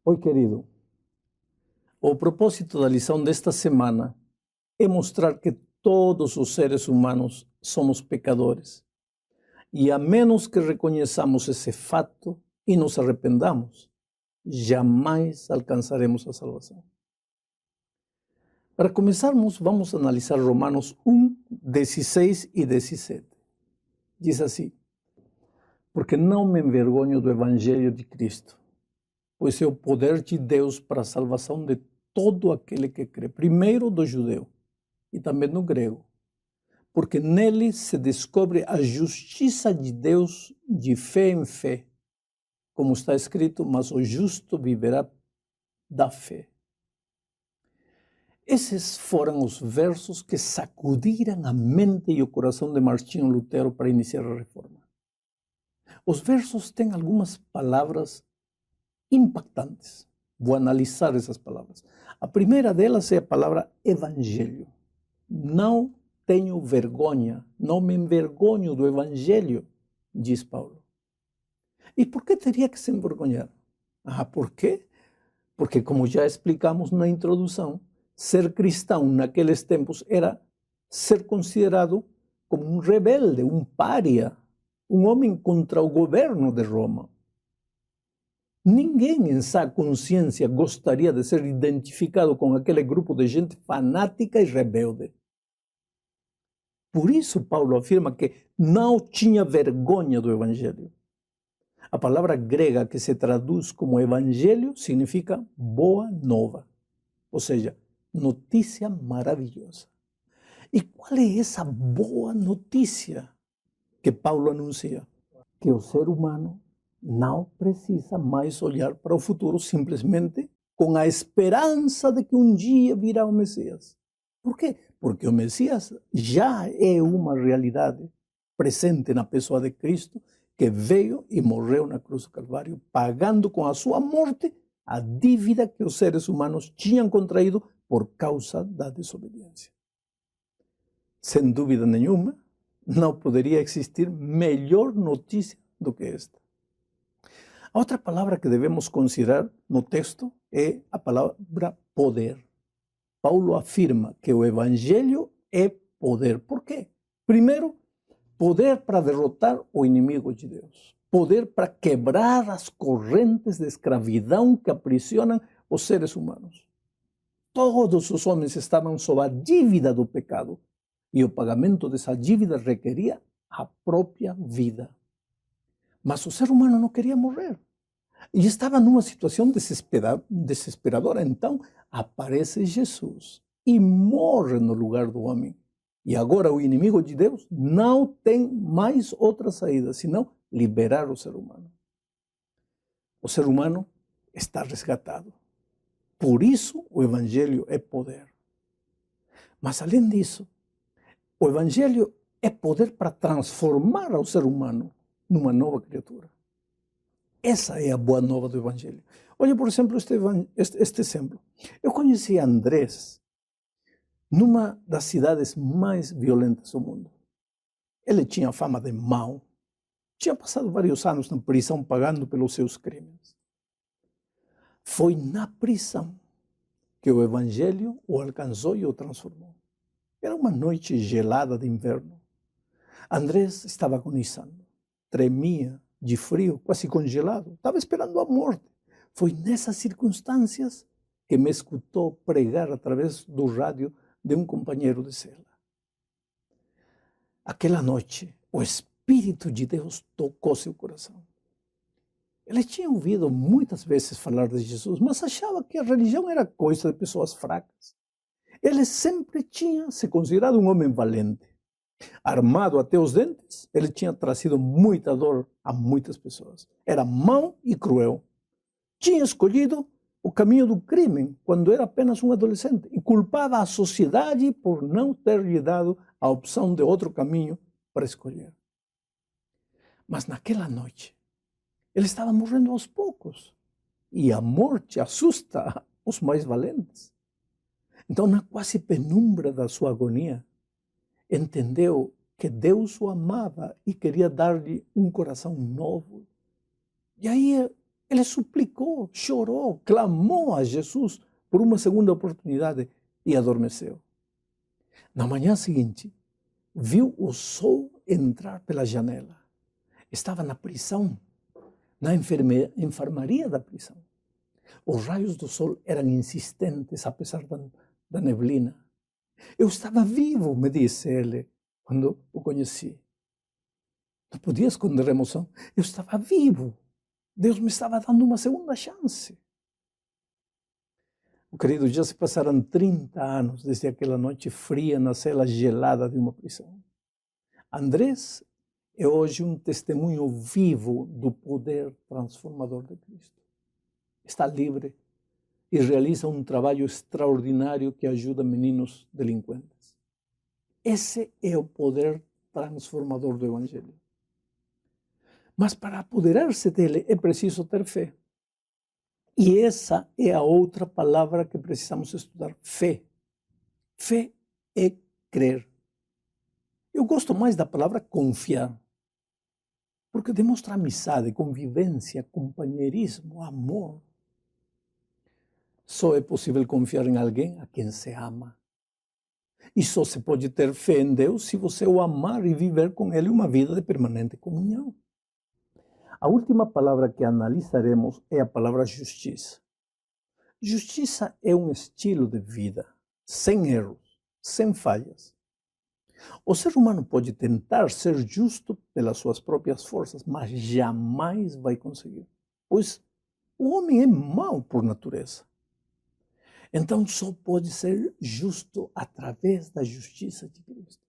Oi, querido. O propósito da lição desta semana é mostrar que todos os seres humanos somos pecadores. E a menos que reconheçamos esse fato e nos arrependamos, jamais alcançaremos a salvação. Para começarmos, vamos analisar Romanos 1, 16 e 17. Diz assim: porque não me envergonho do Evangelho de Cristo, pois é o poder de Deus para a salvação de todo aquele que crê, primeiro do judeu e também do grego, porque nele se descobre a justiça de Deus de fé em fé, como está escrito, mas o justo viverá da fé. Esses foram os versos que sacudiram a mente e o coração de Martinho Lutero para iniciar a reforma. Os versos têm algumas palavras impactantes. Vou analisar essas palavras. A primeira delas é a palavra evangelho. Não tenho vergonha, não me envergonho do evangelho, diz Paulo. E por que teria que se envergonhar? ¿Por quê? Porque, como já explicamos na introdução, ser cristão naqueles tempos era ser considerado como um rebelde, um pária, um homem contra o governo de Roma. Ninguém em sã consciência gostaria de ser identificado com aquele grupo de gente fanática e rebelde. Por isso, Paulo afirma que não tinha vergonha do evangelho. A palavra grega que se traduz como evangelho significa boa nova, ou seja, notícia maravilhosa. E qual é essa boa notícia que Paulo anuncia? Que o ser humano não precisa mais olhar para o futuro simplesmente com a esperança de que um dia virá o Messias. Por quê? Porque o Messias já é uma realidade presente na pessoa de Cristo, que veio e morreu na cruz do Calvário, pagando com a sua morte a dívida que os seres humanos tinham contraído por causa da desobediência. Sem dúvida nenhuma, não poderia existir melhor notícia do que esta. A outra palavra que devemos considerar no texto é a palavra poder. Paulo afirma que o evangelho é poder. Por quê? Primeiro, poder para derrotar o inimigo de Deus. Poder para quebrar as correntes de escravidão que aprisionam os seres humanos. Todos os homens estavam sob a dívida do pecado. E o pagamento dessa dívida requeria a própria vida. Mas o ser humano não queria morrer. E estava numa situação desesperadora. Então aparece Jesus e morre no lugar do homem. E agora o inimigo de Deus não tem mais outra saída, senão liberar o ser humano. O ser humano está resgatado. Por isso o evangelho é poder. Mas além disso, o evangelho é poder para transformar o ser humano numa nova criatura. Essa é a boa nova do evangelho. Olha, por exemplo, este exemplo. Eu conheci Andrés numa das cidades mais violentas do mundo. Ele tinha fama de mau. Tinha passado vários anos na prisão pagando pelos seus crimes. Foi na prisão que o evangelho o alcançou e o transformou. Era uma noite gelada de inverno. Andrés estava agonizando, tremia de frio, quase congelado, estava esperando a morte. Foi nessas circunstâncias que me escutou pregar através do rádio de um companheiro de cela. Aquela noite, o Espírito de Deus tocou seu coração. Ele tinha ouvido muitas vezes falar de Jesus, mas achava que a religião era coisa de pessoas fracas. Ele sempre tinha se considerado um homem valente. Armado até os dentes, ele tinha trazido muita dor a muitas pessoas. Era mau e cruel. Tinha escolhido o caminho do crime quando era apenas um adolescente e culpava a sociedade por não ter lhe dado a opção de outro caminho para escolher. Mas naquela noite, ele estava morrendo aos poucos. E a morte assusta os mais valentes. Então, na quase penumbra da sua agonia, entendeu que Deus o amava e queria dar-lhe um coração novo. E aí Ele suplicou, chorou, clamou a Jesus por uma segunda oportunidade e adormeceu. Na manhã seguinte, viu o sol entrar pela janela. Estava na prisão, na enfermaria da prisão. Os raios do sol eram insistentes, apesar da neblina. Eu estava vivo, me disse ele, quando o conheci. Não podia esconder a emoção. Eu estava vivo. Deus me estava dando uma segunda chance. O querido, já se passaram 30 anos desde aquela noite fria na cela gelada de uma prisão. Andrés é hoje um testemunho vivo do poder transformador de Cristo. Está livre e realiza um trabalho extraordinário que ajuda meninos delinquentes. Esse é o poder transformador do Evangelho. Mas para apoderar-se dele é preciso ter fé. E essa é a outra palavra que precisamos estudar, fé. Fé é crer. Eu gosto mais da palavra confiar, porque demonstra amizade, convivência, companheirismo, amor. Só é possível confiar em alguém a quem se ama. E só se pode ter fé em Deus se você o amar e viver com Ele uma vida de permanente comunhão. A última palavra que analisaremos é a palavra justiça. Justiça é um estilo de vida, sem erros, sem falhas. O ser humano pode tentar ser justo pelas suas próprias forças, mas jamais vai conseguir, pois o homem é mau por natureza. Então só pode ser justo através da justiça de Cristo.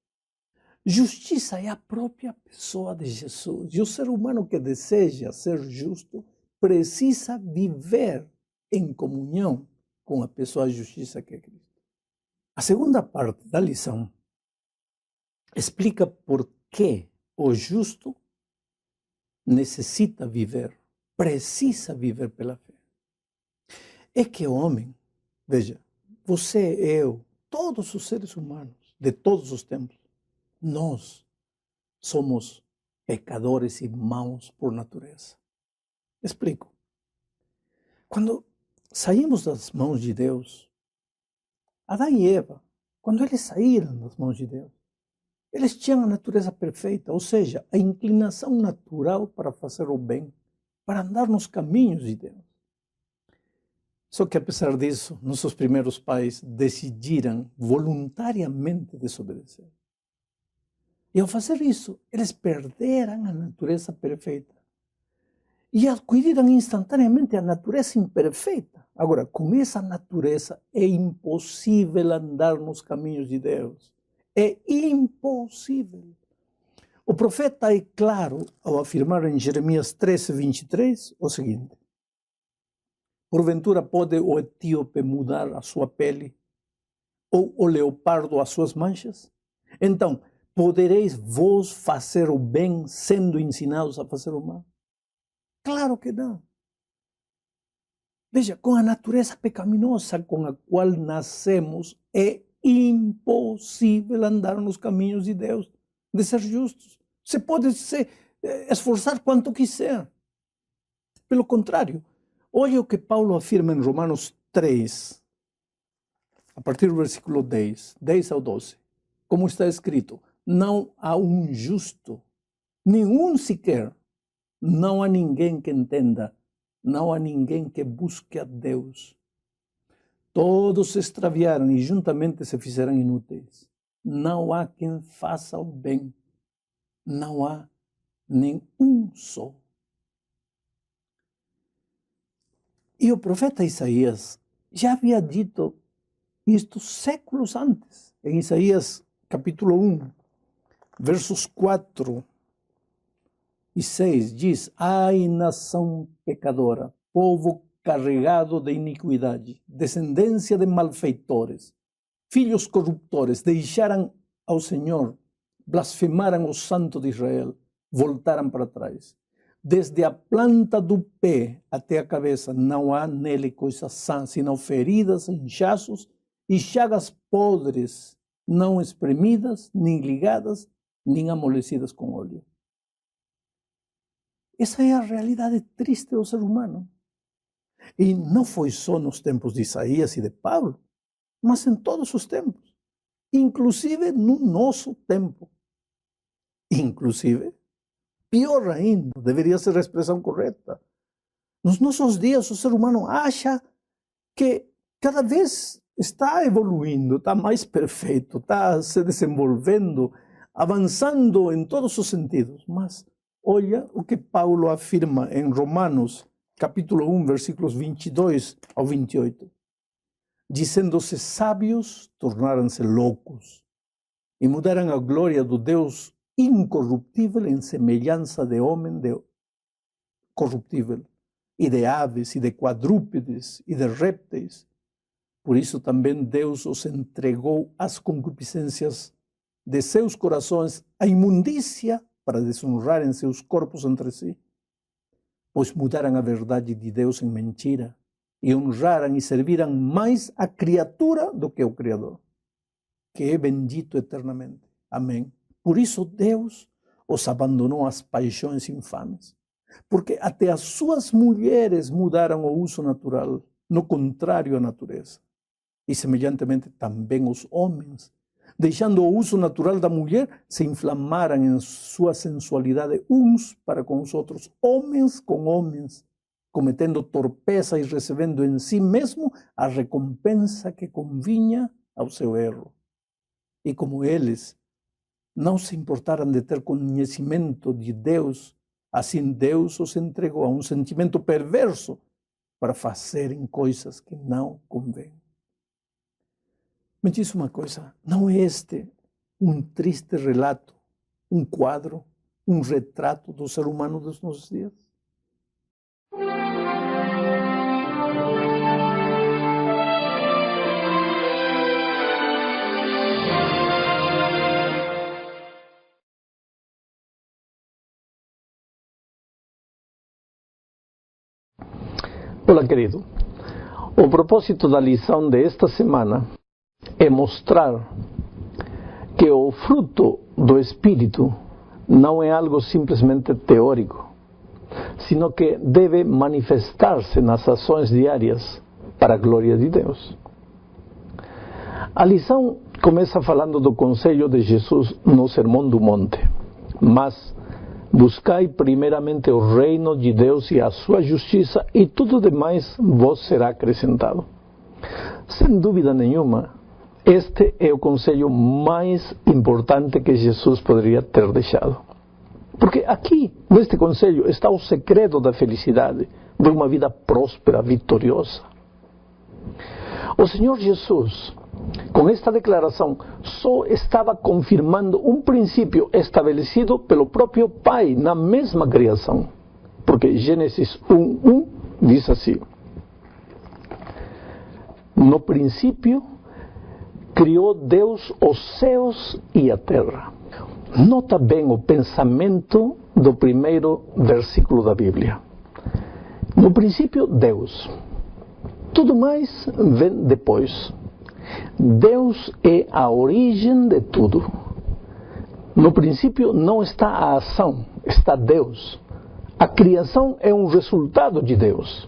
Justiça é a própria pessoa de Jesus. E o ser humano que deseja ser justo precisa viver em comunhão com a pessoa de justiça que é Cristo. A segunda parte da lição explica por que o justo necessita viver, precisa viver pela fé. É que o homem, veja, você, eu, todos os seres humanos de todos os tempos, nós somos pecadores e maus por natureza. Explico. Quando saímos das mãos de Deus, Adão e Eva, quando eles saíram das mãos de Deus, eles tinham a natureza perfeita, ou seja, a inclinação natural para fazer o bem, para andar nos caminhos de Deus. Só que, apesar disso, nossos primeiros pais decidiram voluntariamente desobedecer. E ao fazer isso, eles perderam a natureza perfeita e adquiriram instantaneamente a natureza imperfeita. Agora, com essa natureza é impossível andar nos caminhos de Deus. É impossível. O profeta é claro ao afirmar em Jeremias 13:23 o seguinte: porventura pode o etíope mudar a sua pele, ou o leopardo as suas manchas? Então, podereis vós fazer o bem sendo ensinados a fazer o mal? Claro que não. Veja, com a natureza pecaminosa com a qual nascemos, é impossível andar nos caminhos de Deus, de ser justos. Você pode se esforçar quanto quiser. Pelo contrário, olha o que Paulo afirma em Romanos 3, a partir do versículo 10 ao 12. Como está escrito: não há um justo, nenhum sequer. Não há ninguém que entenda, não há ninguém que busque a Deus. Todos se extraviaram e juntamente se fizeram inúteis. Não há quem faça o bem. Não há nenhum só. E o profeta Isaías já havia dito isto séculos antes. Em Isaías capítulo 1, versos 4 e 6, diz: ai, nação pecadora, povo carregado de iniquidade, descendência de malfeitores, filhos corruptores, deixaram ao Senhor, blasfemaram o Santo de Israel, voltaram para trás. Desde a planta do pé até a cabeça não há nele coisa sã, senão feridas, inchaços e chagas podres, não espremidas, nem ligadas, nem amolecidas com óleo. Essa é a realidade triste do ser humano. E não foi só nos tempos de Isaías e de Paulo, mas em todos os tempos. Inclusive no nosso tempo. Inclusive, pior ainda, deveria ser a expressão correta. Nos nossos dias, o ser humano acha que cada vez está evoluindo, está mais perfeito, está se desenvolvendo, avançando em todos os sentidos. Mas olha o que Paulo afirma em Romanos, capítulo 1, versículos 22 ao 28. Dizendo-se sábios, tornaram-se loucos e mudaram a glória do Deus incorruptível em semelhança de homem corruptível, e de aves, e de quadrúpedes, e de répteis. Por isso também Deus os entregou às concupiscências de seus corações, à imundícia, para desonrarem seus corpos entre si. Pois mudaram a verdade de Deus em mentira, e honraram e serviram mais a criatura do que o Criador, que é bendito eternamente. Amém. Por isso Deus os abandonou às paixões infames, porque até as suas mulheres mudaram o uso natural, no contrário à natureza. E semelhantemente também os homens, deixando o uso natural da mulher, se inflamaram em sua sensualidade uns para com os outros, homens com homens, cometendo torpeza e recebendo em si mesmo a recompensa que convinha ao seu erro. E como eles não se importaram de ter conhecimento de Deus, assim Deus os entregou a um sentimento perverso para fazerem coisas que não convêm. Me diz uma coisa, não é este um triste relato, um quadro, um retrato do ser humano dos nossos dias? Olá, querido. O propósito da lição desta semana é mostrar que o fruto do Espírito não é algo simplesmente teórico, sino que deve manifestar-se nas ações diárias para a glória de Deus. A lição começa falando do conselho de Jesus no Sermão do Monte, mas buscai primeiramente o reino de Deus e a sua justiça, e tudo demais vos será acrescentado. Sem dúvida nenhuma, este é o conselho mais importante que Jesus poderia ter deixado. Porque aqui, neste conselho, está o segredo da felicidade, de uma vida próspera, vitoriosa. O Senhor Jesus, com esta declaração, só estava confirmando um princípio estabelecido pelo próprio Pai na mesma criação. Porque Gênesis 1:1 diz assim: no princípio criou Deus os céus e a terra. Nota bem o pensamento do primeiro versículo da Bíblia. No princípio, Deus. Tudo mais vem depois. Deus é a origem de tudo. No princípio não está a ação, está Deus. A criação é um resultado de Deus.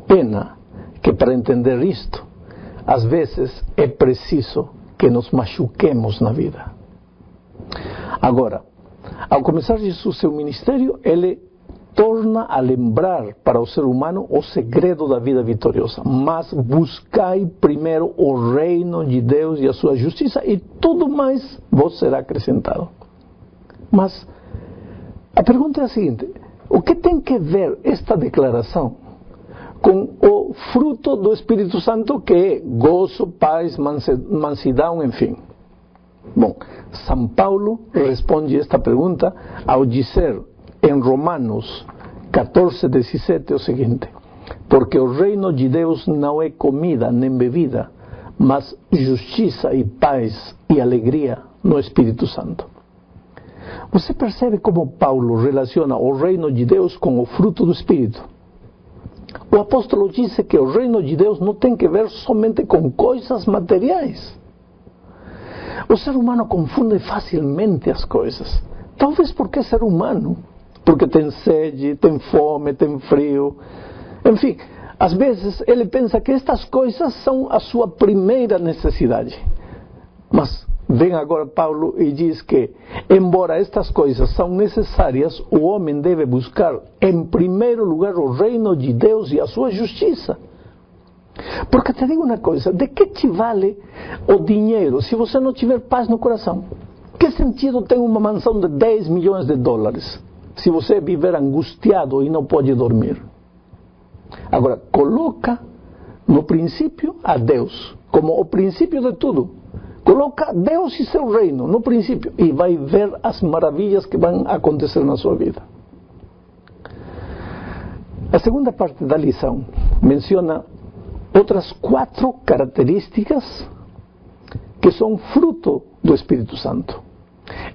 Pena que para entender isto, às vezes é preciso que nos machuquemos na vida. Agora, ao começar Jesus seu ministério, ele torna a lembrar para o ser humano o segredo da vida vitoriosa. Mas buscai primeiro o reino de Deus e a sua justiça, e tudo mais vos será acrescentado. Mas a pergunta é a seguinte: o que tem que ver esta declaração com o fruto do Espírito Santo, que é gozo, paz, mansidão, enfim? Bom, São Paulo responde esta pergunta ao dizer em Romanos 14:17 o seguinte: porque o reino de Deus não é comida nem bebida, mas justiça e paz e alegria no Espírito Santo. Você percebe como Paulo relaciona o reino de Deus com o fruto do Espírito? O apóstolo disse que o reino de Deus não tem que ver somente com coisas materiais. O ser humano confunde facilmente as coisas. Talvez porque é ser humano. porque tem sede, tem fome, tem frio. Enfim, às vezes ele pensa que estas coisas são a sua primeira necessidade. Mas vem agora Paulo e diz que, embora estas coisas são necessárias, o homem deve buscar em primeiro lugar o reino de Deus e a sua justiça. Porque te digo uma coisa, de que te vale o dinheiro se você não tiver paz no coração? Que sentido tem uma mansão de 10 milhões de dólares se você viver angustiado e não pode dormir? Agora, coloca no princípio a Deus como o princípio de tudo. Coloca Deus e seu reino no princípio e vai ver as maravilhas que vão acontecer na sua vida. A segunda parte da lição menciona outras 4 características que são fruto do Espírito Santo.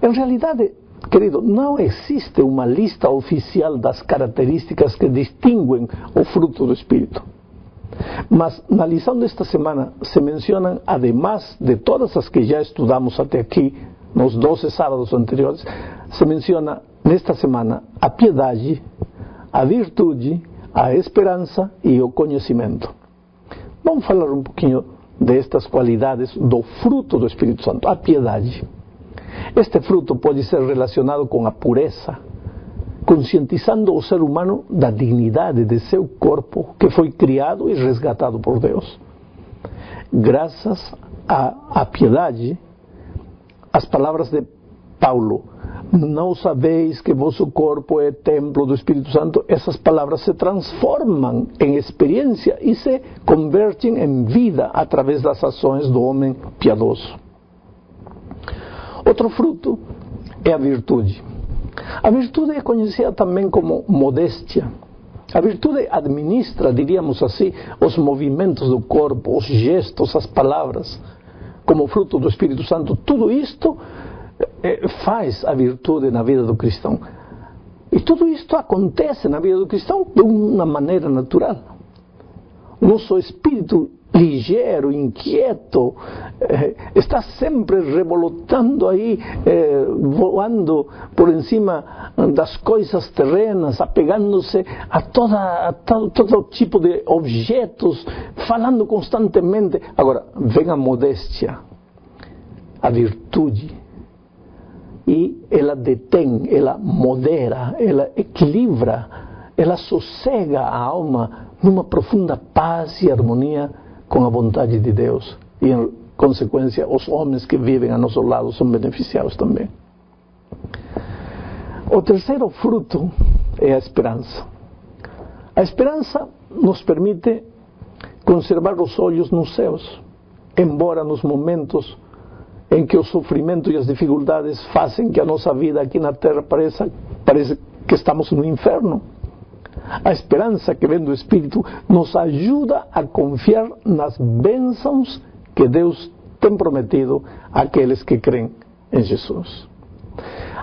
Em realidade, querido, não existe uma lista oficial das características que distinguem o fruto do Espírito. Mas na lição desta semana se mencionam, además de todas as que já estudamos até aqui, nos 12 sábados anteriores, se menciona nesta semana a piedade, a virtude, a esperança e o conhecimento. Vamos falar um pouquinho destas qualidades do fruto do Espírito Santo. A piedade. Este fruto pode ser relacionado com a pureza, conscientizando o ser humano da dignidade de seu corpo, que foi criado e resgatado por Deus. Graças à piedade, as palavras de Paulo, não sabeis que vosso corpo é templo do Espírito Santo, essas palavras se transformam em experiência e se convertem em vida através das ações do homem piedoso. Outro fruto é a virtude. A virtude é conhecida também como modéstia. A virtude administra, diríamos assim, os movimentos do corpo, os gestos, as palavras, como fruto do Espírito Santo. Tudo isto faz a virtude na vida do cristão. E tudo isto acontece na vida do cristão de uma maneira natural. Nosso espírito ligeiro, inquieto, está sempre revoltando aí, voando por encima das coisas terrenas, apegando-se a todo tipo de objetos, falando constantemente. Agora, vem a modéstia, a virtude, e ela detém, ela modera, ela equilibra, ela sossega a alma numa profunda paz e harmonia com a vontade de Deus. E, em consequência, os homens que vivem a nosso lado são beneficiados também. O terceiro fruto é a esperança. A esperança nos permite conservar os olhos nos céus, embora nos momentos em que o sofrimento e as dificuldades fazem que a nossa vida aqui na terra parece que estamos no inferno. A esperança que vem do Espírito nos ajuda a confiar nas bênçãos que Deus tem prometido àqueles que creem em Jesus.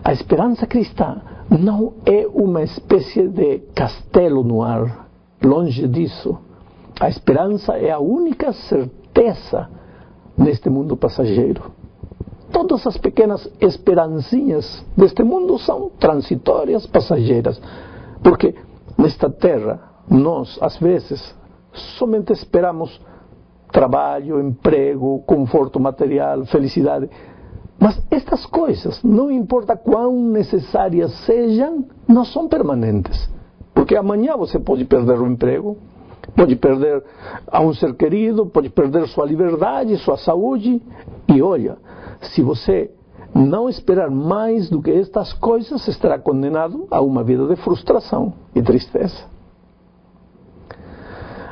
A esperança cristã não é uma espécie de castelo no ar, longe disso. A esperança é a única certeza neste mundo passageiro. Todas as pequenas esperancinhas deste mundo são transitórias, passageiras, porque nesta terra, nós, às vezes, somente esperamos trabalho, emprego, conforto material, felicidade. Mas estas coisas, não importa quão necessárias sejam, não são permanentes. Porque amanhã você pode perder o emprego, pode perder a um ser querido, pode perder sua liberdade, sua saúde. E olha, se você não esperar mais do que estas coisas, estará condenado a uma vida de frustração e tristeza.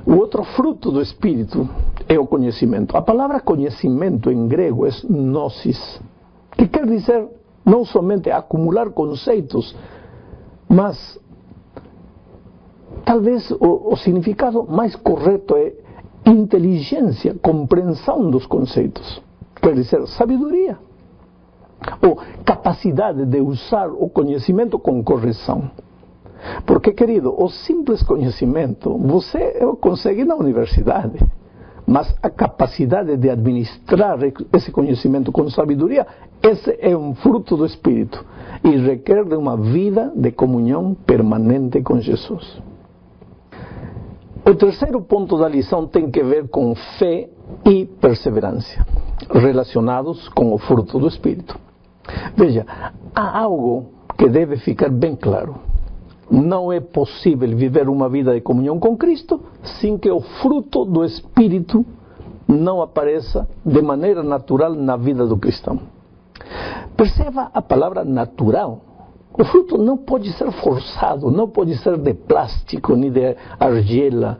O outro fruto do Espírito é o conhecimento. A palavra conhecimento em grego é gnosis, que quer dizer não somente acumular conceitos, mas talvez o significado mais correto é inteligência, compreensão dos conceitos. Quer dizer, sabedoria, ou capacidade de usar o conhecimento com correção. Porque, querido, o simples conhecimento você consegue na universidade. mas a capacidade de administrar esse conhecimento com sabedoria, esse é um fruto do Espírito e requer de uma vida de comunhão permanente com Jesus. O terceiro ponto da lição tem que ver com fé e perseverança, relacionados com o fruto do Espírito. Veja, há algo que deve ficar bem claro. Não é possível viver uma vida de comunhão com Cristo sem que o fruto do Espírito não apareça de maneira natural na vida do cristão. Perceba a palavra natural. O fruto não pode ser forçado, não pode ser de plástico nem de argila,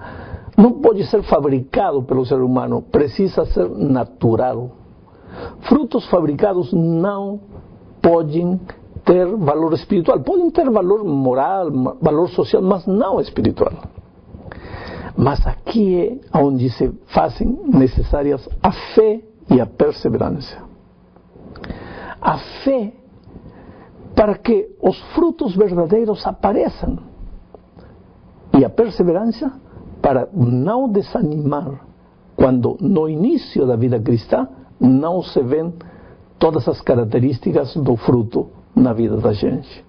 não pode ser fabricado pelo ser humano, precisa ser natural. Frutos fabricados não podem ter valor espiritual, podem ter valor moral, valor social, mas não espiritual. Mas aqui é onde se fazem necessárias a fé e a perseverança. A fé para que os frutos verdadeiros apareçam. E a perseverança para não desanimar quando no início da vida cristã não se vêem todas as características do fruto na vida da gente.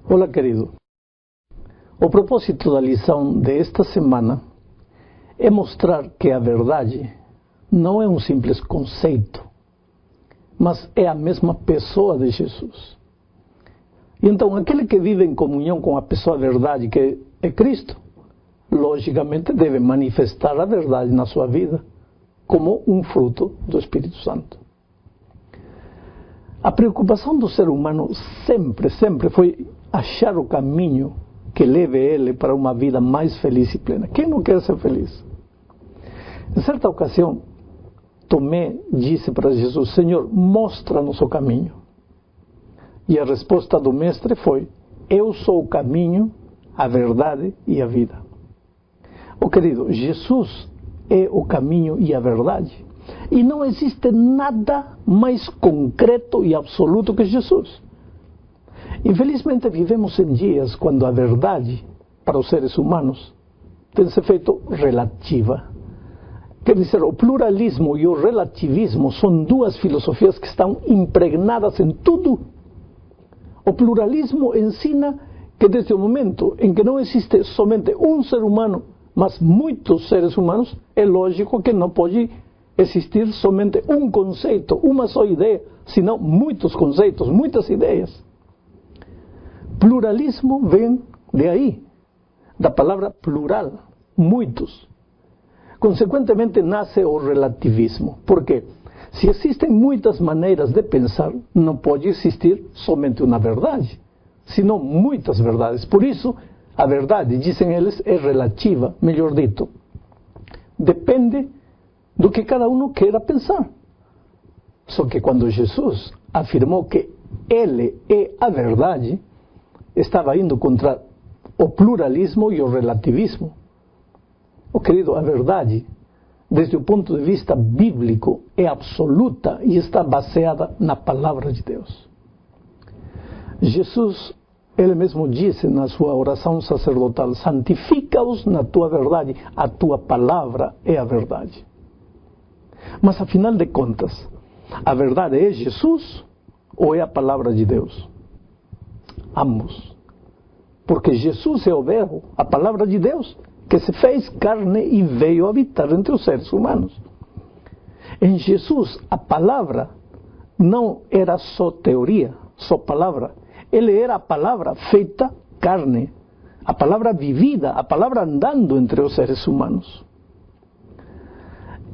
Olá, querido. O propósito da lição desta semana é mostrar que a verdade não é um simples conceito, mas é a mesma pessoa de Jesus. E então, aquele que vive em comunhão com a pessoa verdade, que é Cristo, logicamente deve manifestar a verdade na sua vida como um fruto do Espírito Santo. A preocupação do ser humano sempre foi achar o caminho que leve ele para uma vida mais feliz e plena. Quem não quer ser feliz? Em certa ocasião, Tomé disse para Jesus: Senhor, mostra-nos o caminho. E a resposta do mestre foi: eu sou o caminho, a verdade e a vida. Oh, querido, Jesus é o caminho e a verdade. E não existe nada mais concreto e absoluto que Jesus. Infelizmente vivemos em dias quando a verdade para os seres humanos tem se feito relativa. Quer dizer, o pluralismo e o relativismo são duas filosofias que estão impregnadas em tudo. O pluralismo ensina que desde o momento em que não existe somente um ser humano, mas muitos seres humanos, é lógico que não pode existir somente um conceito, uma só ideia, senão muitos conceitos, muitas ideias. Pluralismo vem de aí, da palavra plural, muitos. Consequentemente, nasce o relativismo. Por quê? Se existem muitas maneiras de pensar, não pode existir somente uma verdade, senão muitas verdades. Por isso, a verdade, dizem eles, é relativa, melhor dito. Depende do que cada um queira pensar. Só que quando Jesus afirmou que Ele é a verdade, estava indo contra o pluralismo e o relativismo. Oh, querido, a verdade, desde o ponto de vista bíblico, é absoluta e está baseada na palavra de Deus. Jesus, ele mesmo disse na sua oração sacerdotal: santifica-os na tua verdade, a tua palavra é a verdade. Mas afinal de contas, a verdade é Jesus ou é a palavra de Deus? Ambos. Porque Jesus é o Verbo, a palavra de Deus, que se fez carne e veio habitar entre os seres humanos. Em Jesus, a palavra não era só teoria, só palavra. Ele era a palavra feita carne, a palavra vivida, a palavra andando entre os seres humanos.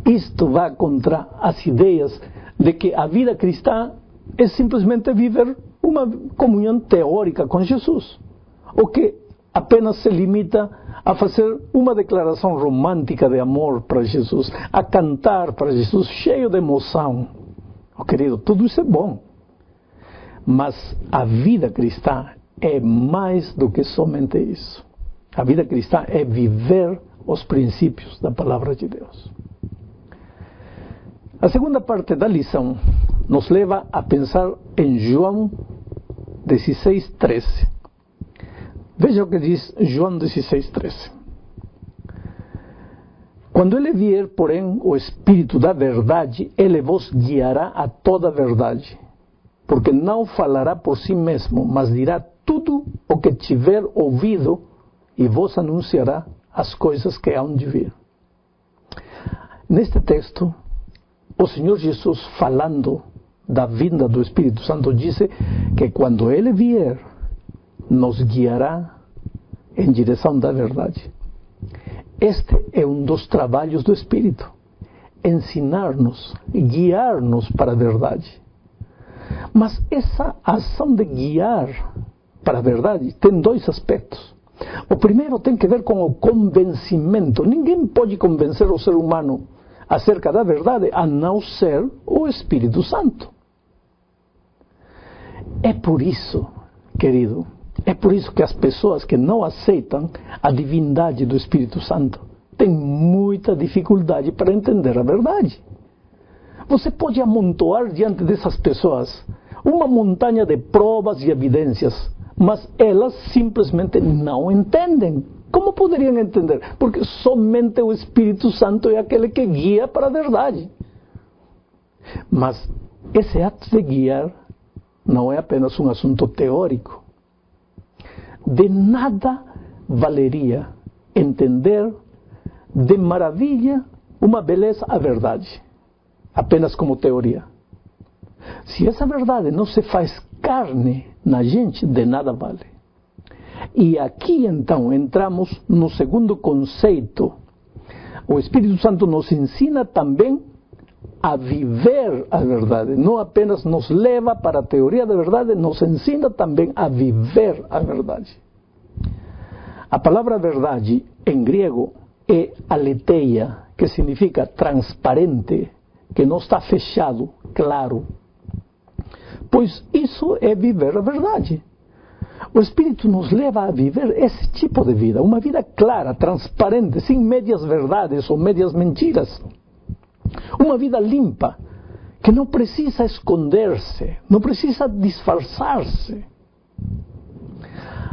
Isto vai contra as ideias de que a vida cristã é simplesmente viver uma comunhão teórica com Jesus, ou que apenas se limita a fazer uma declaração romântica de amor para Jesus, a cantar para Jesus, cheio de emoção. Oh, querido, tudo isso é bom. Mas a vida cristã é mais do que somente isso. A vida cristã é viver os princípios da palavra de Deus. A segunda parte da lição nos leva a pensar em João 16:13. Veja o que diz João 16:13. Quando ele vier, porém, o Espírito da verdade, ele vos guiará a toda a verdade, porque não falará por si mesmo, mas dirá tudo o que tiver ouvido e vos anunciará as coisas que hão de vir. Neste texto, o Senhor Jesus, falando da vinda do Espírito Santo, disse que quando ele vier, nos guiará em direção da verdade. Este é um dos trabalhos do Espírito, ensinar-nos, guiar-nos para a verdade. Mas essa ação de guiar para a verdade tem dois aspectos. O primeiro tem que ver com o convencimento. Ninguém pode convencer o ser humano acerca da verdade a não ser o Espírito Santo. É por isso, querido, é por isso que as pessoas que não aceitam a divindade do Espírito Santo têm muita dificuldade para entender a verdade. Você pode amontoar diante dessas pessoas uma montanha de provas e evidências, mas elas simplesmente não entendem. Como poderiam entender? Porque somente o Espírito Santo é aquele que guia para a verdade. Mas esse ato de guiar não é apenas um assunto teórico. De nada valeria entender de maravilha uma beleza a verdade, apenas como teoria. Se essa verdade não se faz carne na gente, de nada vale. E aqui então entramos no segundo conceito. O Espírito Santo nos ensina também a viver a verdade. Não apenas nos leva para a teoria da verdade, nos ensina também a viver a verdade. A palavra verdade em grego é aletheia, que significa transparente, que não está fechado, claro. Pois isso é viver a verdade. O Espírito nos leva a viver esse tipo de vida, uma vida clara, transparente, sem médias verdades ou médias mentiras. Uma vida limpa, que não precisa esconder-se, não precisa disfarçar-se.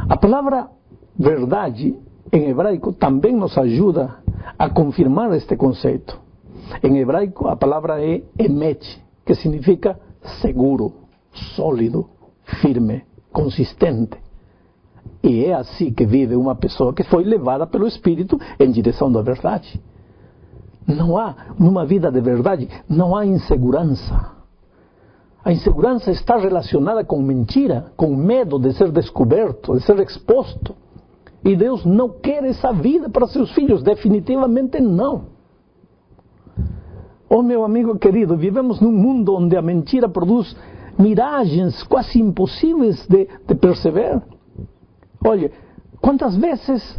A palavra verdade, em hebraico, também nos ajuda a confirmar este conceito. Em hebraico, a palavra é emet, que significa seguro, sólido, firme, consistente. E é assim que vive uma pessoa que foi levada pelo Espírito em direção da verdade. Não há, numa vida de verdade, não há insegurança. A insegurança está relacionada com mentira, com medo de ser descoberto, de ser exposto. E Deus não quer essa vida para seus filhos, definitivamente não. Oh, meu amigo querido, vivemos num mundo onde a mentira produz miragens quase impossíveis de perceber. Olha, quantas vezes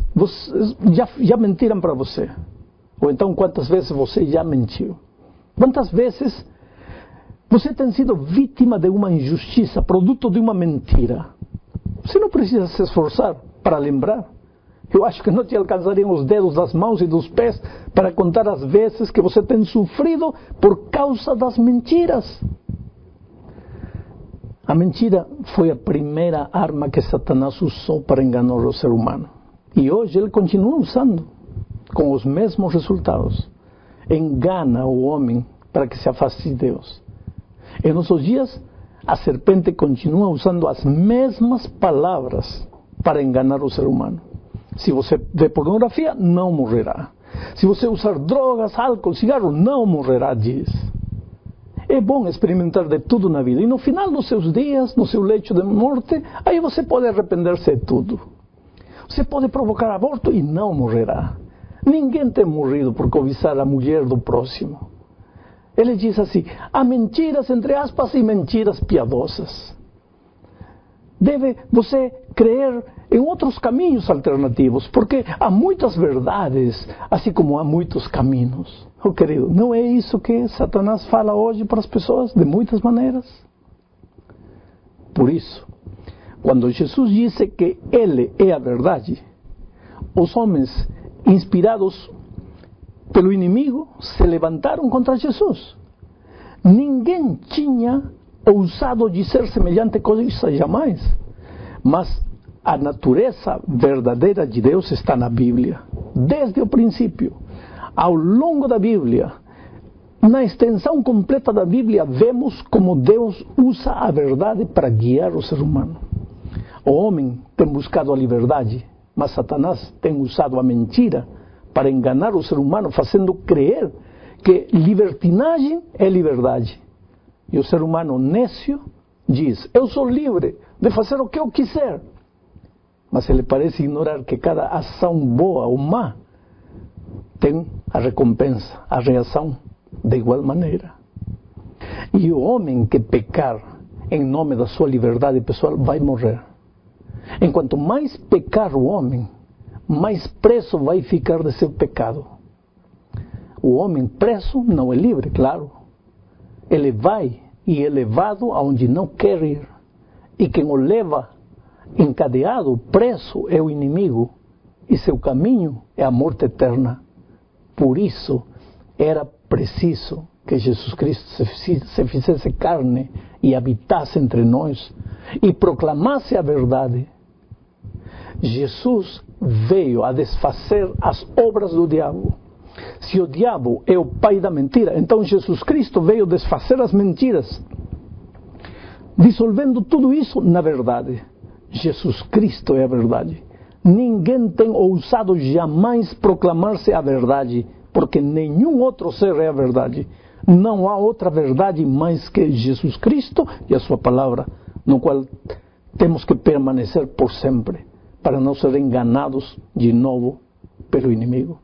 já mentiram para você? Ou então, quantas vezes você já mentiu? Quantas vezes você tem sido vítima de uma injustiça, produto de uma mentira? Você não precisa se esforçar para lembrar. Eu acho que não te alcançariam os dedos das mãos e dos pés para contar as vezes que você tem sofrido por causa das mentiras. A mentira foi a primeira arma que Satanás usou para enganar o ser humano. E hoje ele continua usando, com os mesmos resultados. Engana o homem para que se afaste de Deus. Em nossos dias, a serpente continua usando as mesmas palavras para enganar o ser humano. Se você vê pornografia, não morrerá. Se você usar drogas, álcool, cigarro, não morrerá, diz. É bom experimentar de tudo na vida. E no final dos seus dias, no seu leito de morte, aí você pode arrepender-se de tudo. Você pode provocar aborto e não morrerá. Ninguém tem morrido por cobiçar a mulher do próximo. Ele diz assim, há mentiras, entre aspas, e mentiras piadosas. Deve você crer em outros caminhos alternativos, porque há muitas verdades, assim como há muitos caminhos. Oh, querido, não é isso que Satanás fala hoje para as pessoas, de muitas maneiras? Por isso, quando Jesus disse que Ele é a verdade, os homens inspirados pelo inimigo, se levantaram contra Jesus. Ninguém tinha ousado dizer semelhante coisa jamais. Mas a natureza verdadeira de Deus está na Bíblia. Desde o princípio, ao longo da Bíblia, na extensão completa da Bíblia, vemos como Deus usa a verdade para guiar o ser humano. O homem tem buscado a liberdade, mas Satanás tem usado a mentira para enganar o ser humano, fazendo crer que libertinagem é liberdade. E o ser humano nécio diz: eu sou livre de fazer o que eu quiser. Mas ele parece ignorar que cada ação boa ou má tem a recompensa, a reação de igual maneira. E o homem que pecar em nome da sua liberdade pessoal vai morrer. Enquanto mais pecar o homem, mais preso vai ficar de seu pecado. O homem preso não é livre, claro. Ele vai e é levado aonde não quer ir. E quem o leva encadeado, preso, é o inimigo. E seu caminho é a morte eterna. Por isso, era preciso que Jesus Cristo se fizesse carne e habitasse entre nós e proclamasse a verdade. Jesus veio a desfazer as obras do diabo. Se o diabo é o pai da mentira, então Jesus Cristo veio desfazer as mentiras, dissolvendo tudo isso na verdade. Jesus Cristo é a verdade. Ninguém tem ousado jamais proclamar-se a verdade, porque nenhum outro ser é a verdade. Não há outra verdade mais que Jesus Cristo e a sua palavra, no qual temos que permanecer por sempre, para não ser enganados de novo pelo inimigo.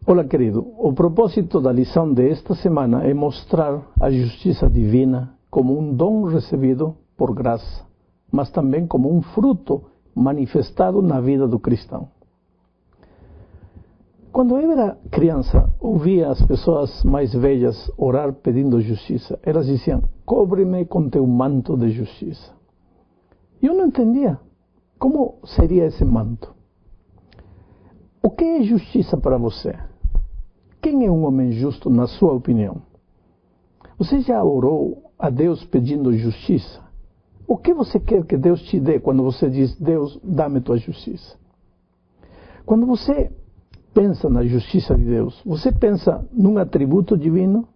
Olá, querido. O propósito da lição de esta semana é mostrar a justiça divina como um dom recebido por graça, mas também como um fruto manifestado na vida do cristão. Quando eu era criança, ouvia as pessoas mais velhas orar pedindo justiça. Elas diziam: cobre-me com teu manto de justiça. E eu não entendia como seria esse manto. O que é justiça para você? Quem é um homem justo, na sua opinião? Você já orou a Deus pedindo justiça? O que você quer que Deus te dê quando você diz: Deus, dá-me tua justiça? Quando você pensa na justiça de Deus, você pensa num atributo divino?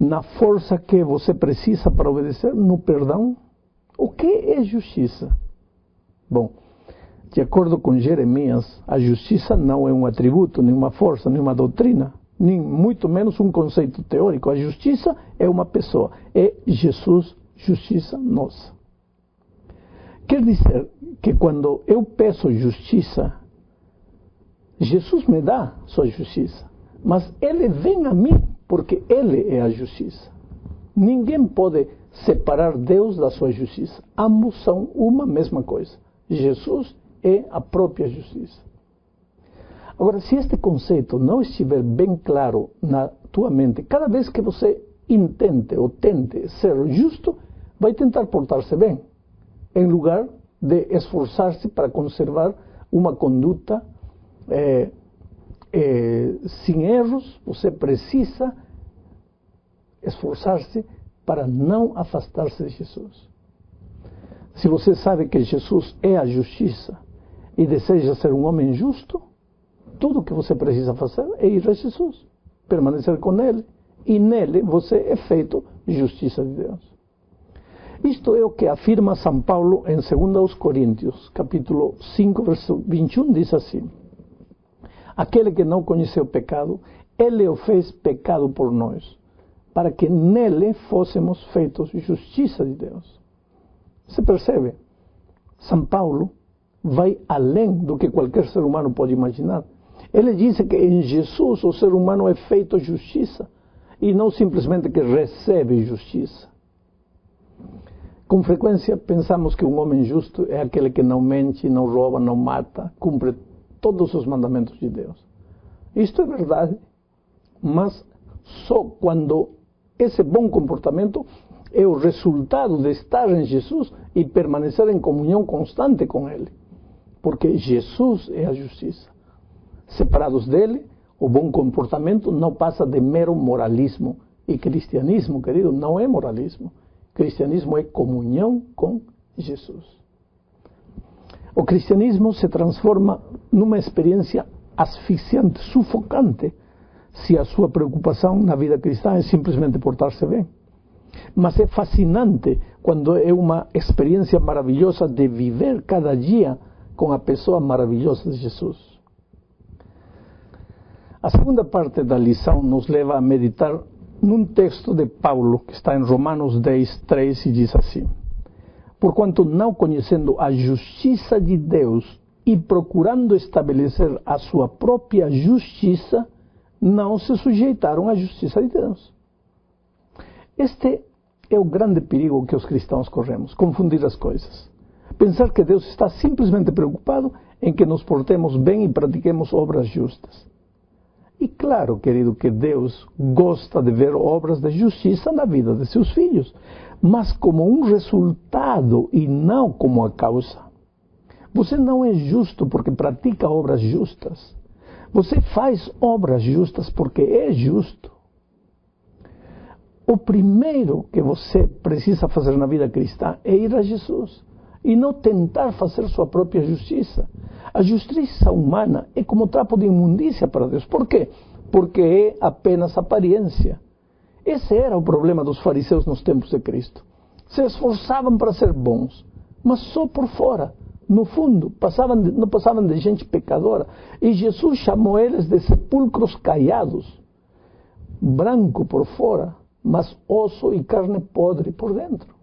Na força que você precisa para obedecer? No perdão? O que é justiça? Bom, de acordo com Jeremias, a justiça não é um atributo, nem uma força, nem uma doutrina, nem muito menos um conceito teórico. A justiça é uma pessoa, é Jesus, justiça nossa. Quer dizer que quando eu peço justiça, Jesus me dá sua justiça, mas Ele vem a mim porque Ele é a justiça. Ninguém pode separar Deus da sua justiça. Ambos são uma mesma coisa. Jesus é a própria justiça. Agora, se este conceito não estiver bem claro na tua mente, cada vez que você intente ou tente ser justo, vai tentar portar-se bem, em lugar de esforçar-se para conservar uma conduta sem erros. Você precisa esforçar-se para não afastar-se de Jesus. Se você sabe que Jesus é a justiça e deseja ser um homem justo, tudo o que você precisa fazer é ir a Jesus, permanecer com Ele, e nele você é feito justiça de Deus. Isto é o que afirma São Paulo em 2 Coríntios, capítulo 5, verso 21, diz assim: aquele que não conheceu o pecado, Ele o fez pecado por nós, para que nele fôssemos feitos justiça de Deus. Você percebe? São Paulo vai além do que qualquer ser humano pode imaginar. Ele diz que em Jesus o ser humano é feito justiça, e não simplesmente que recebe justiça. Com frequência pensamos que um homem justo é aquele que não mente, não rouba, não mata, cumpre todos os mandamentos de Deus. Isto é verdade, mas só quando esse bom comportamento é o resultado de estar em Jesus e permanecer em comunhão constante com Ele. Porque Jesus é a justiça. Separados dele, o bom comportamento não passa de mero moralismo. E cristianismo, querido, não é moralismo. Cristianismo é comunhão com Jesus. O cristianismo se transforma numa experiência asfixiante, sufocante, se a sua preocupação na vida cristã é simplesmente portar-se bem. Mas é fascinante quando é uma experiência maravilhosa de viver cada dia com a pessoa maravilhosa de Jesus. A segunda parte da lição nos leva a meditar num texto de Paulo, que está em Romanos 10, 3, e diz assim: porquanto não conhecendo a justiça de Deus e procurando estabelecer a sua própria justiça, não se sujeitaram à justiça de Deus. Este é o grande perigo que os cristãos corremos, confundir as coisas. Pensar que Deus está simplesmente preocupado em que nos portemos bem e pratiquemos obras justas. E claro, querido, que Deus gosta de ver obras de justiça na vida de seus filhos, mas como um resultado e não como a causa. Você não é justo porque pratica obras justas. Você faz obras justas porque é justo. O primeiro que você precisa fazer na vida cristã é ir a Jesus e não tentar fazer sua própria justiça. A justiça humana é como trapo de imundícia para Deus. Por quê? Porque é apenas aparência. Esse era o problema dos fariseus nos tempos de Cristo. Se esforçavam para ser bons, mas só por fora. No fundo, não passavam de gente pecadora. E Jesus chamou eles de sepulcros caiados, branco por fora, mas osso e carne podre por dentro.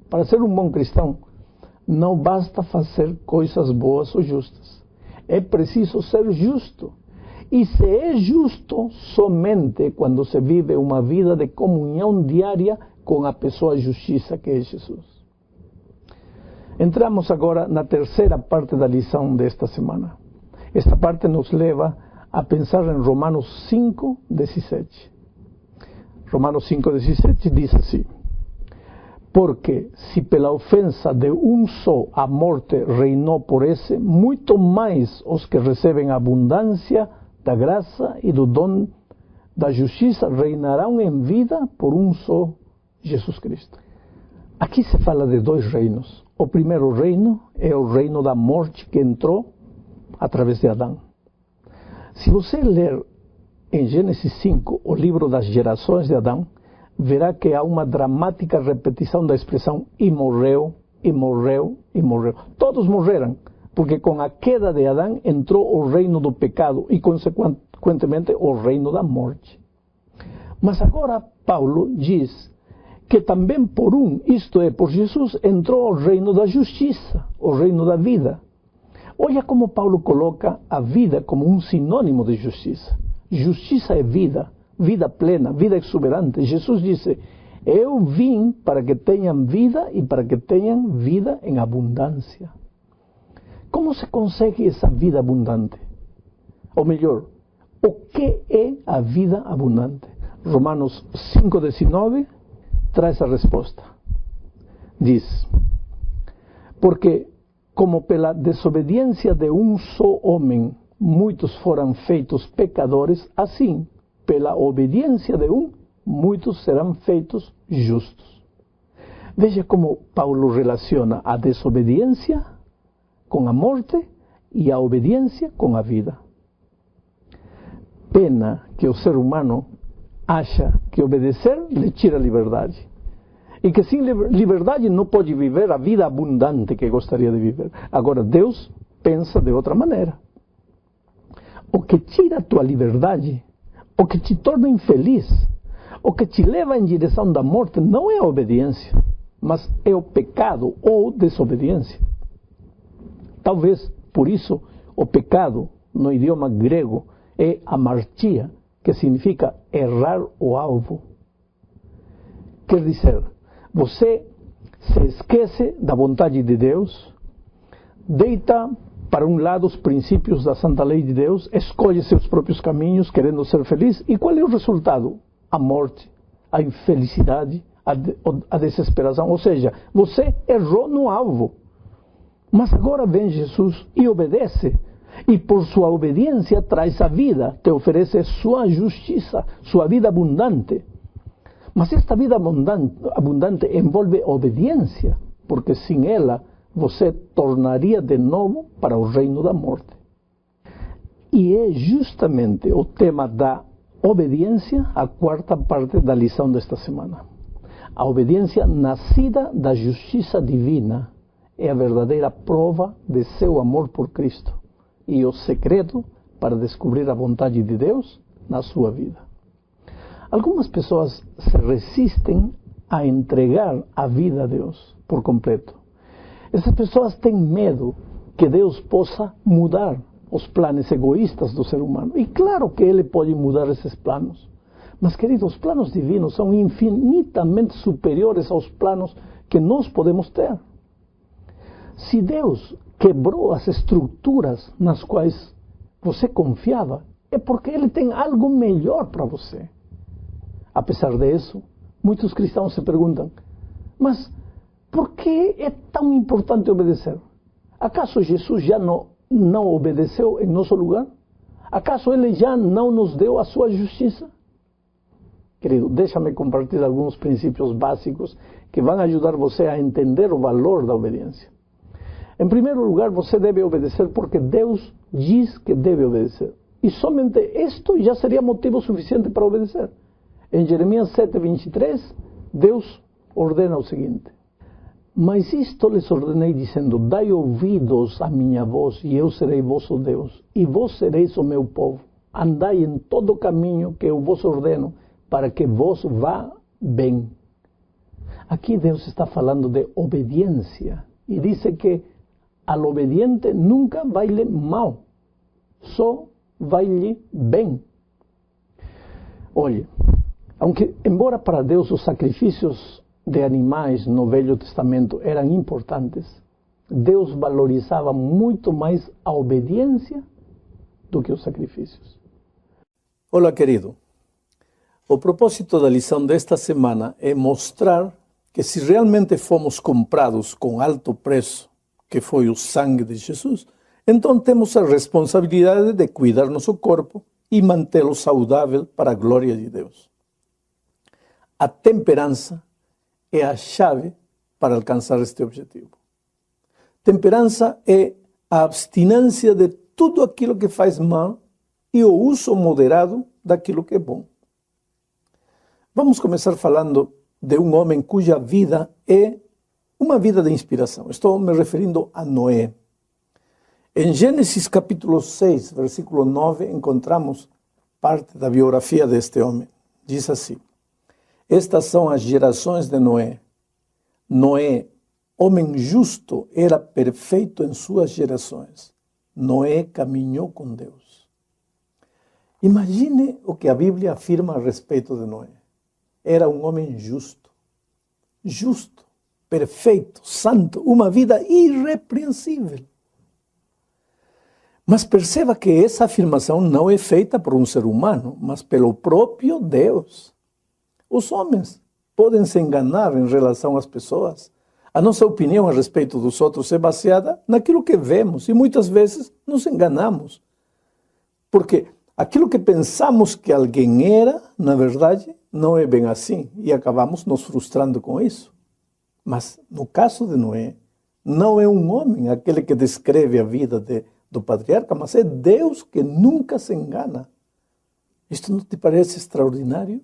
Para ser um bom cristão, não basta fazer coisas boas ou justas. É preciso ser justo. E se é justo somente quando se vive uma vida de comunhão diária com a pessoa justiça que é Jesus. Entramos agora na terceira parte da lição desta semana. Esta parte nos leva a pensar em Romanos 5, 17. Romanos 5, 17 diz assim: porque se pela ofensa de um só a morte reinou por esse, muito mais os que recebem a abundância da graça e do dom da justiça reinarão em vida por um só, Jesus Cristo. Aqui se fala de dois reinos. O primeiro reino é o reino da morte que entrou através de Adão. Se você ler em Gênesis 5 o livro das gerações de Adão, verá que há uma dramática repetição da expressão e morreu, e morreu, e morreu. Todos morreram, porque com a queda de Adão entrou o reino do pecado e, consequentemente, o reino da morte. Mas agora Paulo diz que também por isto é, por Jesus, entrou o reino da justiça, o reino da vida. Olha como Paulo coloca a vida como um sinônimo de justiça. Justiça é vida, vida plena, vida exuberante. Jesus disse: eu vim para que tenham vida e para que tenham vida em abundância. Como se consegue essa vida abundante? Ou melhor, o que é a vida abundante? Romanos 5,19 traz a resposta. Diz: porque como pela desobediência de um só homem muitos foram feitos pecadores, assim, pela obediência de muitos serão feitos justos. Veja como Paulo relaciona a desobediência com a morte e a obediência com a vida. Pena que o ser humano acha que obedecer lhe tira a liberdade. E que sem liberdade não pode viver a vida abundante que gostaria de viver. Agora, Deus pensa de outra maneira. O que tira a tua liberdade, o que te torna infeliz, o que te leva em direção da morte, não é a obediência, mas é o pecado ou desobediência. Talvez, por isso, o pecado, no idioma grego, é amartia, que significa errar o alvo. Quer dizer, você se esquece da vontade de Deus, deita para um lado, os princípios da santa lei de Deus, escolhe seus próprios caminhos, querendo ser feliz, e qual é o resultado? A morte, a infelicidade, a desesperação. Ou seja, você errou no alvo. Mas agora vem Jesus e obedece, e por sua obediência traz a vida, te oferece sua justiça, sua vida abundante. Mas esta vida abundante envolve obediência, porque sem ela você tornaria de novo para o reino da morte. E é justamente o tema da obediência a quarta parte da lição desta semana. A obediência nascida da justiça divina é a verdadeira prova de seu amor por Cristo e o segredo para descobrir a vontade de Deus na sua vida. Algumas pessoas se resistem a entregar a vida a Deus por completo. Essas pessoas têm medo que Deus possa mudar os planos egoístas do ser humano. E claro que Ele pode mudar esses planos. Mas, queridos, os planos divinos são infinitamente superiores aos planos que nós podemos ter. Se Deus quebrou as estruturas nas quais você confiava, é porque Ele tem algo melhor para você. Apesar disso, muitos cristãos se perguntam, mas por que é tão importante obedecer? Acaso Jesus já não obedeceu em nosso lugar? Acaso Ele já não nos deu a sua justiça? Querido, deixa-me compartilhar alguns princípios básicos que vão ajudar você a entender o valor da obediência. Em primeiro lugar, você deve obedecer porque Deus diz que deve obedecer. E somente isto já seria motivo suficiente para obedecer. Em Jeremias 7:23, Deus ordena o seguinte: mas isto lhes ordenei dizendo, dai ouvidos à minha voz, e eu serei vosso Deus, e vós sereis o meu povo. Andai em todo o caminho que eu vos ordeno, para que vos vá bem. Aqui Deus está falando de obediência, e diz que ao obediente nunca vai-lhe mal, só vai-lhe bem. Olhe, embora para Deus os sacrifícios de animais no Velho Testamento eram importantes, Deus valorizava muito mais a obediência do que os sacrifícios. Olá, querido. O propósito da lição desta semana é mostrar que se realmente fomos comprados com alto preço, que foi o sangue de Jesus, então temos a responsabilidade de cuidar nosso corpo e mantê-lo saudável para a glória de Deus. A temperança é a chave para alcançar este objetivo. Temperança é a abstinência de tudo aquilo que faz mal e o uso moderado daquilo que é bom. Vamos começar falando de um homem cuja vida é uma vida de inspiração. Estou me referindo a Noé. Em Gênesis capítulo 6, versículo 9, encontramos parte da biografia deste homem. Diz assim: estas são as gerações de Noé. Noé, homem justo, era perfeito em suas gerações. Noé caminhou com Deus. Imagine o que a Bíblia afirma a respeito de Noé. Era um homem justo, perfeito, santo, uma vida irrepreensível. Mas perceba que essa afirmação não é feita por um ser humano, mas pelo próprio Deus. Os homens podem se enganar em relação às pessoas. A nossa opinião a respeito dos outros é baseada naquilo que vemos e muitas vezes nos enganamos. Porque aquilo que pensamos que alguém era, na verdade, não é bem assim e acabamos nos frustrando com isso. Mas no caso de Noé, não é um homem aquele que descreve a vida do patriarca, mas é Deus que nunca se engana. Isto não te parece extraordinário?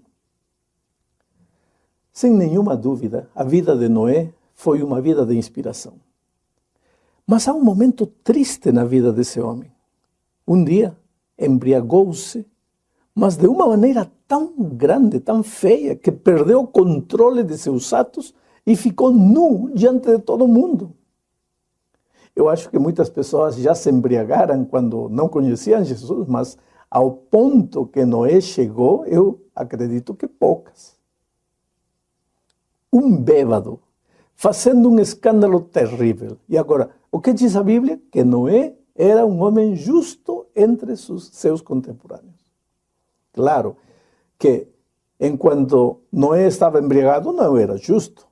Sem nenhuma dúvida, a vida de Noé foi uma vida de inspiração. Mas há um momento triste na vida desse homem. Um dia, embriagou-se, mas de uma maneira tão grande, tão feia, que perdeu o controle de seus atos e ficou nu diante de todo mundo. Eu acho que muitas pessoas já se embriagaram quando não conheciam Jesus, mas ao ponto que Noé chegou, eu acredito que poucas. Um bêbado, fazendo um escândalo terrível. E agora, o que diz a Bíblia? Que Noé era um homem justo entre seus contemporâneos. Claro que, enquanto Noé estava embriagado, não era justo.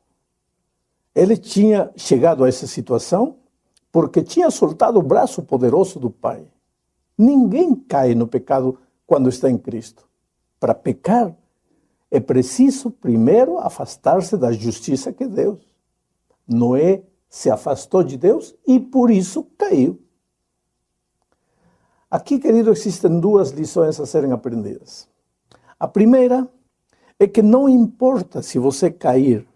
Ele tinha chegado a essa situação porque tinha soltado o braço poderoso do Pai. Ninguém cai no pecado quando está em Cristo. Para pecar, é preciso primeiro afastar-se da justiça que é Deus. Noé se afastou de Deus e por isso caiu. Aqui, querido, existem duas lições a serem aprendidas. A primeira é que não importa se você cair.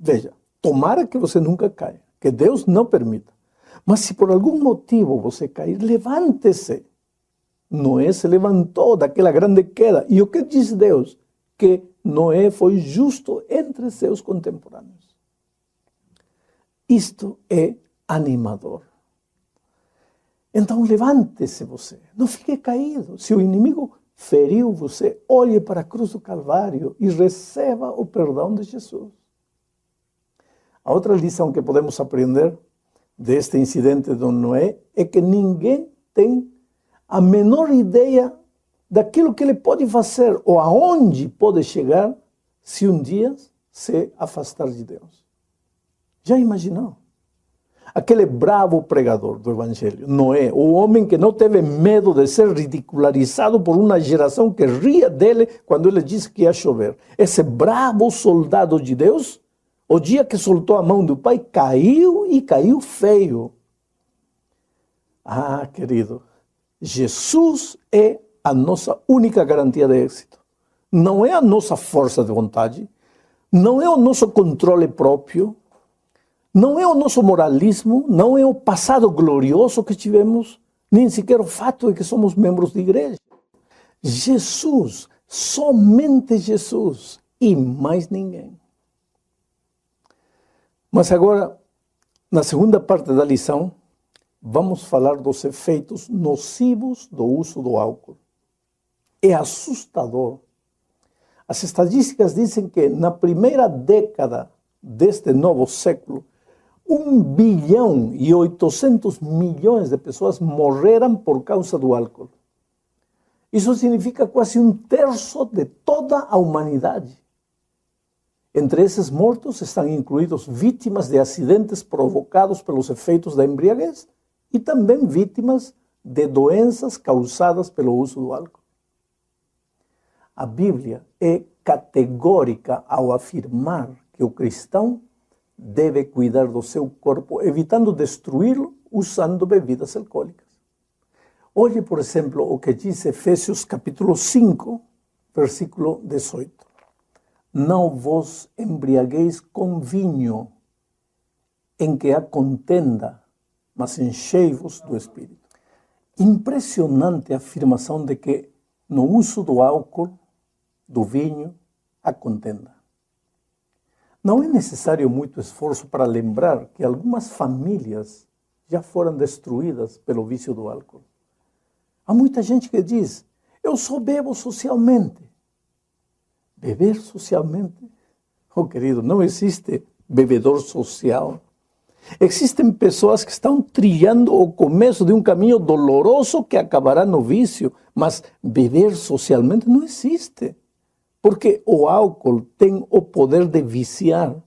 Veja, tomara que você nunca caia, que Deus não permita. Mas se por algum motivo você cair, levante-se. Noé se levantou daquela grande queda. E o que diz Deus? Que Noé foi justo entre seus contemporâneos. Isto é animador. Então levante-se você, não fique caído. Se o inimigo feriu você, olhe para a cruz do Calvário e receba o perdão de Jesus. A outra lição que podemos aprender deste incidente de Noé é que ninguém tem a menor ideia daquilo que ele pode fazer ou aonde pode chegar se um dia se afastar de Deus. Já imaginou? Aquele bravo pregador do Evangelho, Noé, o homem que não teve medo de ser ridicularizado por uma geração que ria dele quando ele disse que ia chover. Esse bravo soldado de Deus, o dia que soltou a mão do Pai, caiu e caiu feio. Ah, querido, Jesus é a nossa única garantia de êxito. Não é a nossa força de vontade, não é o nosso controle próprio, não é o nosso moralismo, não é o passado glorioso que tivemos, nem sequer o fato de que somos membros de igreja. Jesus, somente Jesus e mais ninguém. Mas agora, na segunda parte da lição, vamos falar dos efeitos nocivos do uso do álcool. É assustador. As estatísticas dizem que na primeira década deste novo século, 1,8 bilhão de pessoas morreram por causa do álcool. Isso significa quase 1/3 de toda a humanidade. Entre esses mortos estão incluídos vítimas de acidentes provocados pelos efeitos da embriaguez e também vítimas de doenças causadas pelo uso do álcool. A Bíblia é categórica ao afirmar que o cristão deve cuidar do seu corpo, evitando destruí-lo usando bebidas alcoólicas. Olhe, por exemplo, o que diz Efésios capítulo 5, versículo 18. Não vos embriagueis com vinho, em que há contenda, mas enchei-vos do Espírito. Impressionante a afirmação de que no uso do álcool, do vinho, há contenda. Não é necessário muito esforço para lembrar que algumas famílias já foram destruídas pelo vício do álcool. Há muita gente que diz, eu só bebo socialmente. Beber socialmente? Oh, querido, não existe bebedor social. Existem pessoas que estão trilhando o começo de um caminho doloroso que acabará no vício, mas beber socialmente não existe. Porque o álcool tem o poder de viciar.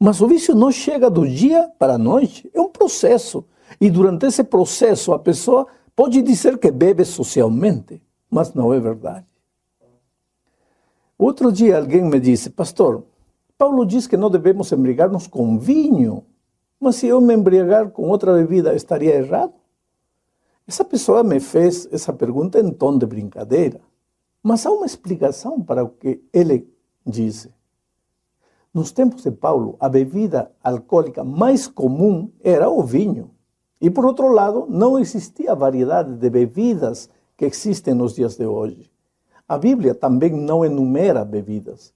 Mas o vício não chega do dia para a noite. É um processo. E durante esse processo a pessoa pode dizer que bebe socialmente, mas não é verdade. Outro dia alguém me disse, pastor, Paulo diz que não devemos embriagar-nos com vinho. Mas se eu me embriagar com outra bebida, estaria errado? Essa pessoa me fez essa pergunta em tom de brincadeira. Mas há uma explicação para o que ele disse. Nos tempos de Paulo, a bebida alcoólica mais comum era o vinho. E, por outro lado, não existia a variedade de bebidas que existem nos dias de hoje. A Bíblia também não enumera bebidas.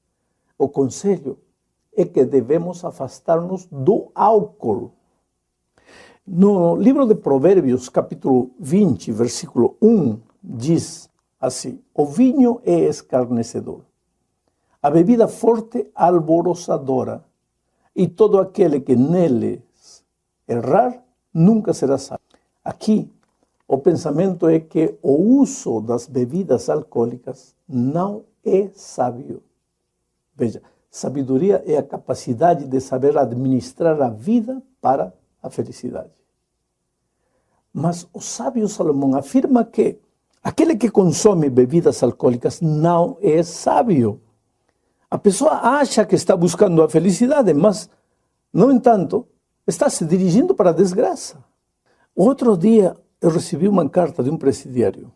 O conselho é que devemos afastar-nos do álcool. No livro de Provérbios, capítulo 20, versículo 1, diz assim, o vinho é escarnecedor, a bebida forte alvoroçadora, e todo aquele que neles errar nunca será salvo. Aqui O pensamento é que o uso das bebidas alcoólicas não é sábio. Veja, sabedoria é a capacidade de saber administrar a vida para a felicidade. Mas o sábio Salomão afirma que aquele que consome bebidas alcoólicas não é sábio. A pessoa acha que está buscando a felicidade, mas, no entanto, está se dirigindo para a desgraça. Outro dia, eu recebi uma carta de um presidiário.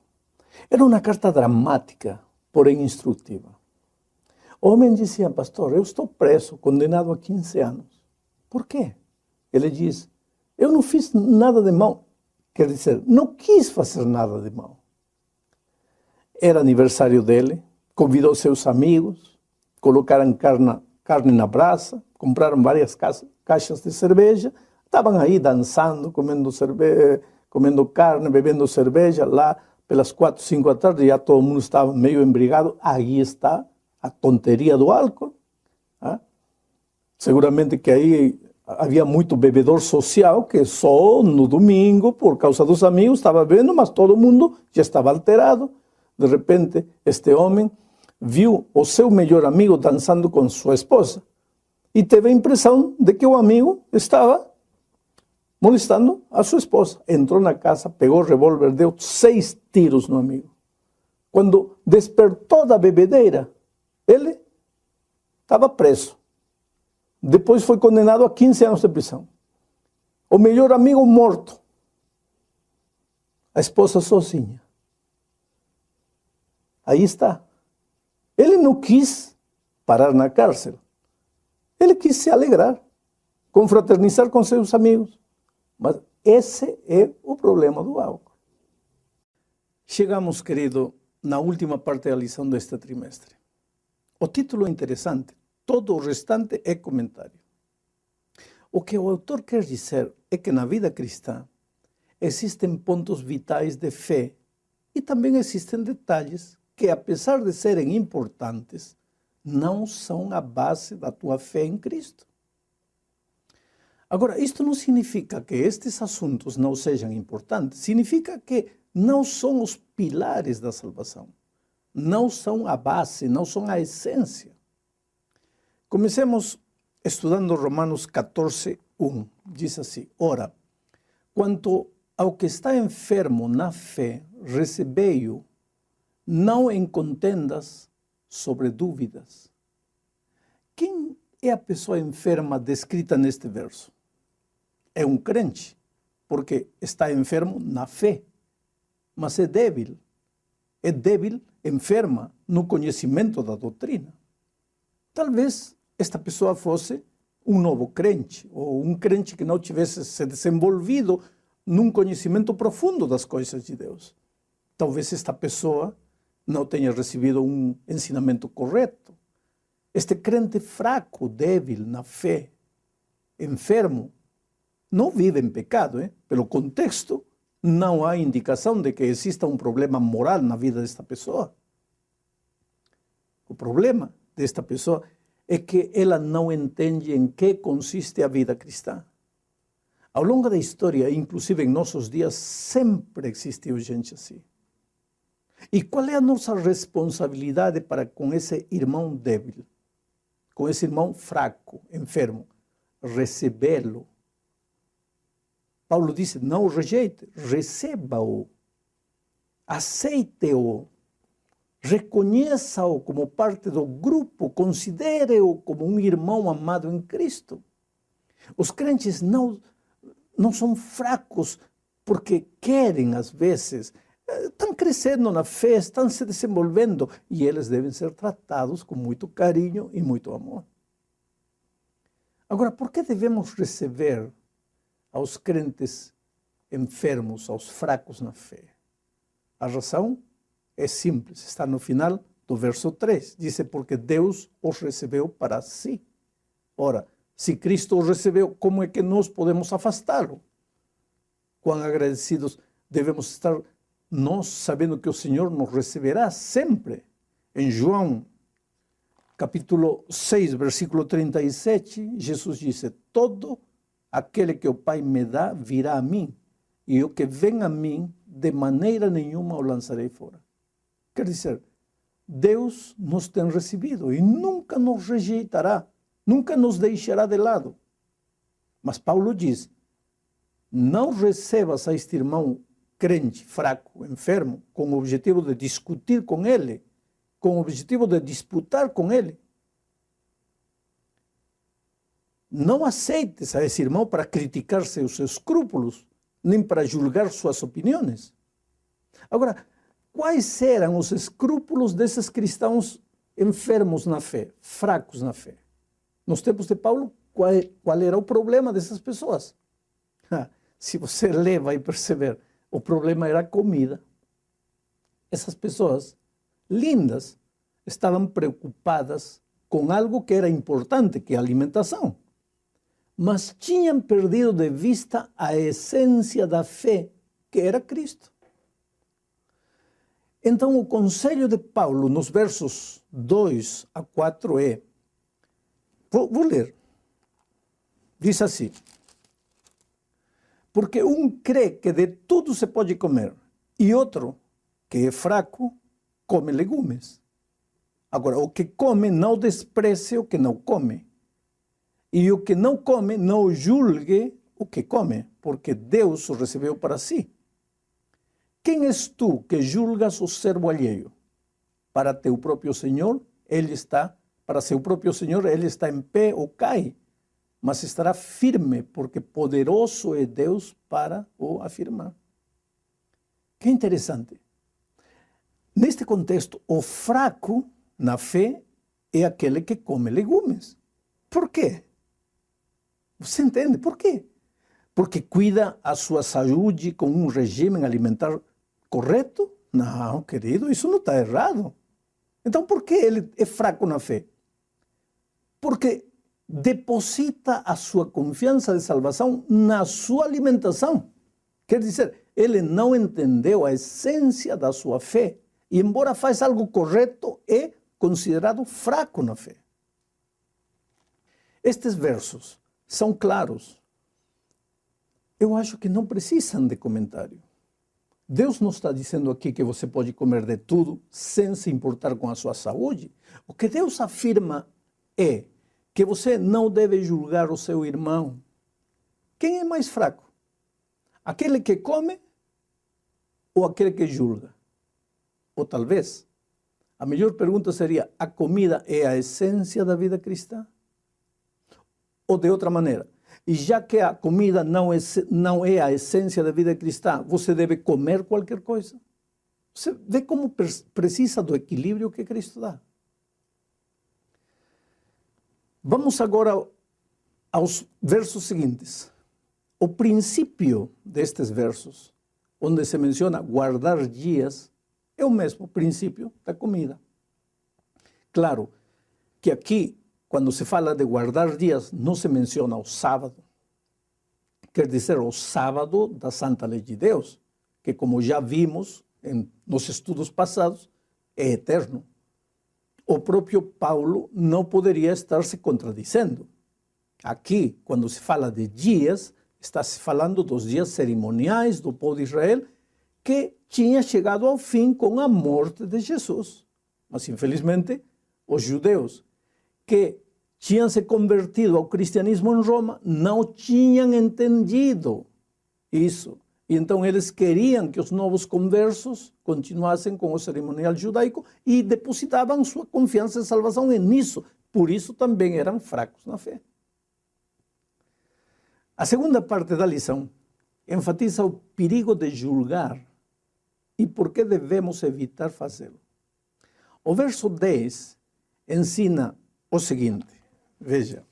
Era uma carta dramática, porém instrutiva. O homem dizia: pastor, eu estou preso, condenado a 15 anos. Por quê? Ele diz: eu não fiz nada de mal. Quer dizer, não quis fazer nada de mal. Era aniversário dele, convidou seus amigos, colocaram carne na brasa, compraram várias caixas de cerveja, estavam aí dançando, comendo carne, bebendo cerveja, lá pelas 4, 5 da tarde, já todo mundo estava meio embriagado. Aí está a tonteria do álcool. Seguramente que aí havia muito bebedor social que só no domingo, por causa dos amigos, estava bebendo, mas todo mundo já estava alterado. De repente, este homem viu o seu melhor amigo dançando com sua esposa e teve a impressão de que o amigo estava molestando a sua esposa. Entrou na casa, pegou o revólver, deu 6 tiros no amigo. Quando despertou da bebedeira, ele estava preso. Depois foi condenado a 15 anos de prisão. O melhor amigo morto. A esposa sozinha. Aí está. Ele não quis parar na cárcel. Ele quis se alegrar, confraternizar com seus amigos. Mas esse é o problema do álcool. Chegamos, querido, na última parte da lição deste trimestre. O título é interessante. Todo o restante é comentário. O que o autor quer dizer é que na vida cristã existem pontos vitais de fé e também existem detalhes que, apesar de serem importantes, não são a base da tua fé em Cristo. Agora, isto não significa que estes assuntos não sejam importantes. Significa que não são os pilares da salvação. Não são a base, não são a essência. Comecemos estudando Romanos 14, 1. Diz assim: ora, quanto ao que está enfermo na fé, recebei-o, não em contendas sobre dúvidas. Quem é a pessoa enferma descrita neste verso? É um crente, porque está enfermo na fé, mas é débil. É débil, enferma, no conhecimento da doutrina. Talvez esta pessoa fosse um novo crente, ou um crente que não tivesse se desenvolvido num conhecimento profundo das coisas de Deus. Talvez esta pessoa não tenha recebido um ensinamento correto. Este crente fraco, débil na fé, enfermo, não vive em pecado. Pelo contexto, não há indicação de que exista um problema moral na vida desta pessoa. O problema desta pessoa é que ela não entende em que consiste a vida cristã. Ao longo da história, inclusive em nossos dias, sempre existiu gente assim. E qual é a nossa responsabilidade para com esse irmão débil, com esse irmão fraco, enfermo? Recebê-lo. Paulo disse: não o rejeite, receba-o, aceite-o, reconheça-o como parte do grupo, considere-o como um irmão amado em Cristo. Os crentes não são fracos porque querem, às vezes, estão crescendo na fé, estão se desenvolvendo, e eles devem ser tratados com muito carinho e muito amor. Agora, por que devemos receber aos crentes enfermos, aos fracos na fé? A razão é simples, está no final do verso 3. Diz: porque Deus os recebeu para si. Ora, se Cristo os recebeu, como é que nós podemos afastá-lo? Quão agradecidos devemos estar nós, sabendo que o Senhor nos receberá sempre. Em João, capítulo 6, versículo 37, Jesus disse: todo aquele que o Pai me dá virá a mim, e o que vem a mim de maneira nenhuma o lançarei fora. Quer dizer, Deus nos tem recebido e nunca nos rejeitará, nunca nos deixará de lado. Mas Paulo diz, não recebas a este irmão crente, fraco, enfermo, com o objetivo de discutir com ele, com o objetivo de disputar com ele. Não aceites a esse irmão para criticar seus escrúpulos, nem para julgar suas opiniões. Agora, quais eram os escrúpulos desses cristãos enfermos na fé, fracos na fé? Nos tempos de Paulo, qual era o problema dessas pessoas? Se você ler, vai perceber, o problema era a comida. Essas pessoas lindas estavam preocupadas com algo que era importante, que é a alimentação. Mas tinham perdido de vista a essência da fé, que era Cristo. Então, o conselho de Paulo, nos versos 2 a 4, é... Vou ler. Diz assim: porque um crê que de tudo se pode comer, e outro, que é fraco, come legumes. Agora, o que come não despreze o que não come. E o que não come, não julgue o que come, porque Deus o recebeu para si. Quem és tu que julgas o servo alheio? Para teu próprio Senhor, para seu próprio Senhor, ele está em pé ou cai, mas estará firme, porque poderoso é Deus para o afirmar. Que interessante. Neste contexto, o fraco na fé é aquele que come legumes. Por quê? Você entende por quê? Porque cuida a sua saúde com um regime alimentar correto? Não, querido, isso não está errado. Então, por que ele é fraco na fé? Porque deposita a sua confiança de salvação na sua alimentação. Quer dizer, ele não entendeu a essência da sua fé e, embora faz algo correto, é considerado fraco na fé. Estes versos são claros. Eu acho que não precisam de comentário. Deus não está dizendo aqui que você pode comer de tudo sem se importar com a sua saúde. O que Deus afirma é que você não deve julgar o seu irmão. Quem é mais fraco? Aquele que come ou aquele que julga? Ou talvez, a melhor pergunta seria, a comida é a essência da vida cristã? Ou de outra maneira, e já que a comida não é a essência da vida cristã, você deve comer qualquer coisa? Você vê como precisa do equilíbrio que Cristo dá. Vamos agora aos versos seguintes. O princípio destes versos, onde se menciona guardar dias, é o mesmo princípio da comida. Claro que aqui, quando se fala de guardar dias, não se menciona o sábado. Quer dizer, o sábado da Santa Lei de Deus, que, como já vimos nos estudos passados, é eterno. O próprio Paulo não poderia estar se contradizendo. Aqui, quando se fala de dias, está se falando dos dias cerimoniais do povo de Israel, que tinha chegado ao fim com a morte de Jesus. Mas, infelizmente, os judeus que tinham se convertido ao cristianismo em Roma não tinham entendido isso. E então eles queriam que os novos conversos continuassem com o cerimonial judaico e depositavam sua confiança e salvação nisso. Por isso também eram fracos na fé. A segunda parte da lição enfatiza o perigo de julgar e por que devemos evitar fazê-lo. O verso 10 ensina o seguinte, veja.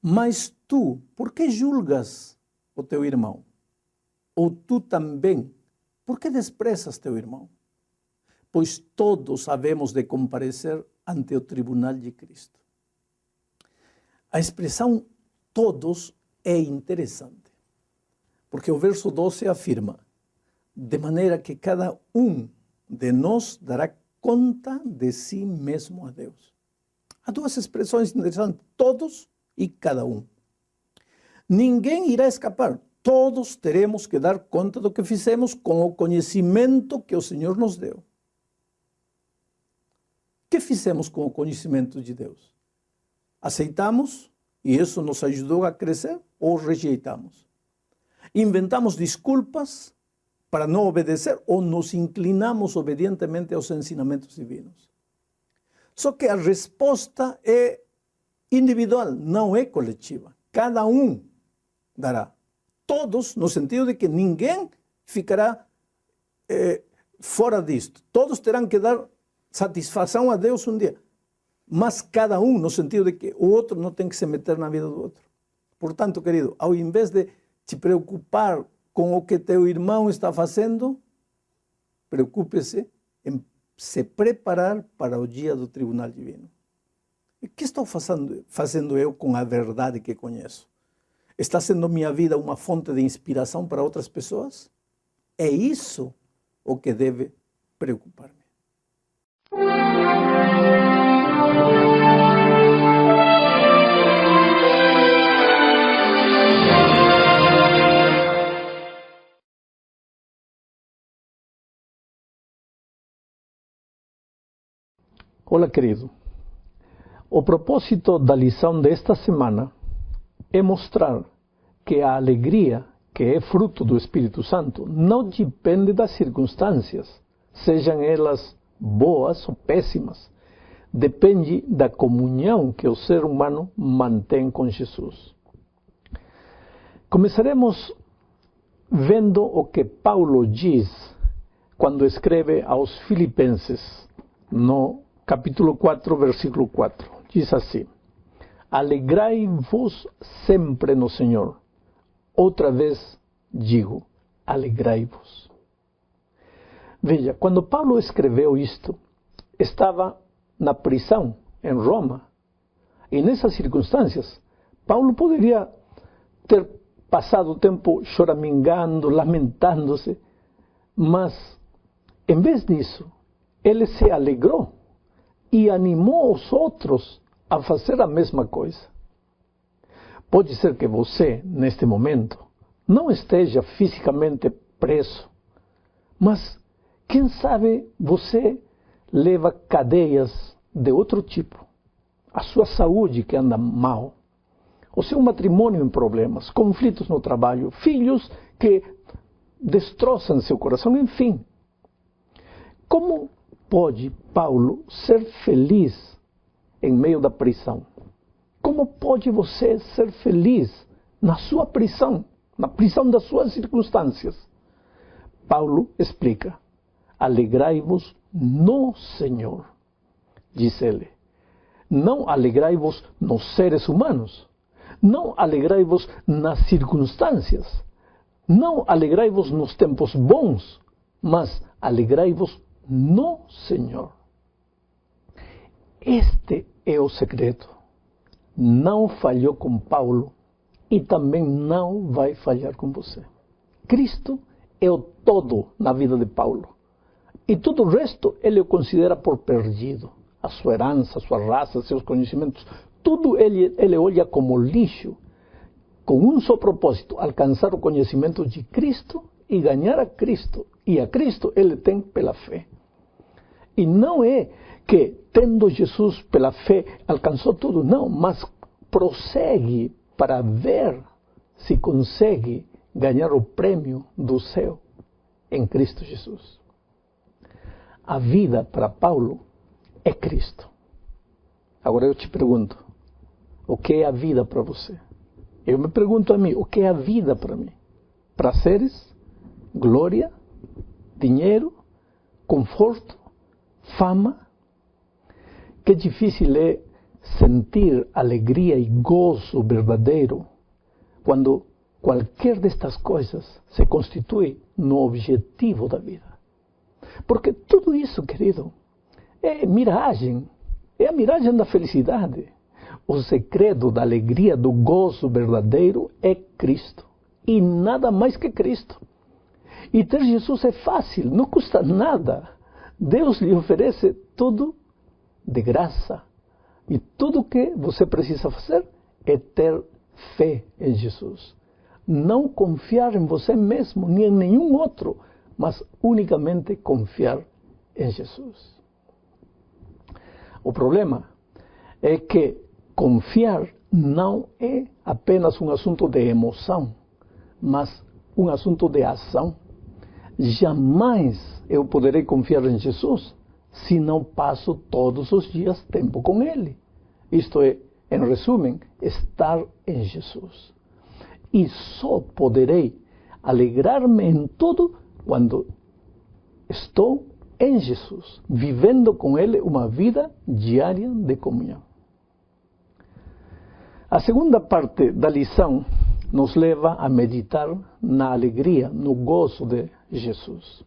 Mas tu, por que julgas o teu irmão? Ou tu também, por que desprezas teu irmão? Pois todos havemos de comparecer ante o tribunal de Cristo. A expressão todos é interessante, porque o verso 12 afirma, de maneira que cada um de nós dará conta de si mesmo a Deus. Há duas expressões interessantes, todos e cada um. Ninguém irá escapar. Todos teremos que dar conta do que fizemos com o conhecimento que o Senhor nos deu. O que fizemos com o conhecimento de Deus? Aceitamos e isso nos ajudou a crescer ou rejeitamos? Inventamos desculpas para não obedecer ou nos inclinamos obedientemente aos ensinamentos divinos? Só que a resposta é individual, não é coletiva. Cada um dará. Todos, no sentido de que ninguém ficará fora disto. Todos terão que dar satisfação a Deus um dia. Mas cada um, no sentido de que o outro não tem que se meter na vida do outro. Portanto, querido, ao invés de te preocupar com o que teu irmão está fazendo, preocupe-se em se preparar para o dia do tribunal divino. E o que estou fazendo eu com a verdade que conheço? Está sendo minha vida uma fonte de inspiração para outras pessoas? É isso o que deve preocupar-me. Olá, querido. O propósito da lição desta semana é mostrar que a alegria, que é fruto do Espírito Santo, não depende das circunstâncias, sejam elas boas ou péssimas. Depende da comunhão que o ser humano mantém com Jesus. Começaremos vendo o que Paulo diz quando escreve aos Filipenses, no capítulo 4, versículo 4. Diz assim: alegrai-vos sempre no Senhor. Outra vez digo, alegrai-vos. Veja, quando Paulo escreveu isto, estava na prisão em Roma. E nessas circunstâncias, Paulo poderia ter passado o tempo choramingando, lamentando-se, mas, em vez disso, ele se alegrou e animou os outros a fazer a mesma coisa. Pode ser que você, neste momento, não esteja fisicamente preso, mas, quem sabe, você leva cadeias de outro tipo. A sua saúde que anda mal, o seu matrimônio em problemas, conflitos no trabalho, filhos que destroçam seu coração, enfim. Como pode Paulo ser feliz em meio da prisão? Como pode você ser feliz na sua prisão, na prisão das suas circunstâncias? Paulo explica: alegrai-vos no Senhor, diz ele. Não alegrai-vos nos seres humanos, não alegrai-vos nas circunstâncias, não alegrai-vos nos tempos bons, mas alegrai-vos no Senhor. Este é o segredo. Não falhou com Paulo e também não vai falhar com você. Cristo é o todo na vida de Paulo. E todo o resto ele o considera por perdido. A sua herança, a sua raça, seus conhecimentos, tudo ele olha como lixo, com um só propósito: alcançar o conhecimento de Cristo e ganhar a Cristo. E a Cristo ele tem pela fé. E não é que, tendo Jesus pela fé, alcançou tudo. Não, mas prossegue para ver se consegue ganhar o prêmio do céu em Cristo Jesus. A vida para Paulo é Cristo. Agora eu te pergunto, o que é a vida para você? Eu me pergunto a mim, o que é a vida para mim? Prazeres? Glória? Dinheiro? Conforto? Fama? Que difícil é sentir alegria e gozo verdadeiro quando qualquer destas coisas se constitui no objetivo da vida. Porque tudo isso, querido, é miragem, é a miragem da felicidade. O segredo da alegria, do gozo verdadeiro é Cristo. E nada mais que Cristo. E ter Jesus é fácil, não custa nada. Deus lhe oferece tudo de graça. E tudo o que você precisa fazer é ter fé em Jesus. não confiar em você mesmo, nem em nenhum outro, mas unicamente confiar em Jesus. O problema é que confiar não é apenas um assunto de emoção, mas um assunto de ação. Jamais eu poderei confiar em Jesus se não passo todos os dias tempo com Ele. Isto é, em resumo, estar em Jesus. E só poderei alegrar-me em tudo quando estou em Jesus, vivendo com Ele uma vida diária de comunhão. A segunda parte da lição nos leva a meditar na alegria, no gozo de Jesus.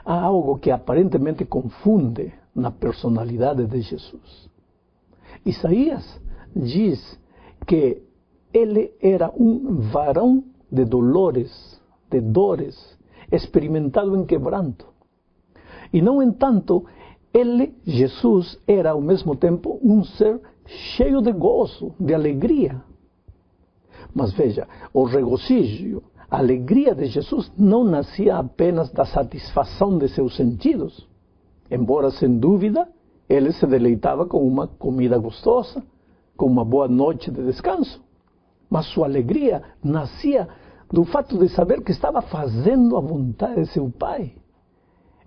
Há algo que aparentemente confunde na personalidade de Jesus. Isaías diz que ele era um varão de dolores, de dores, experimentado em quebranto. E, no entanto, ele, Jesus, era ao mesmo tempo um ser cheio de gozo, de alegria. Mas veja, o regozijo, a alegria de Jesus não nascia apenas da satisfação de seus sentidos. Embora, sem dúvida, ele se deleitava com uma comida gostosa, com uma boa noite de descanso. Mas sua alegria nascia do fato de saber que estava fazendo a vontade de seu Pai.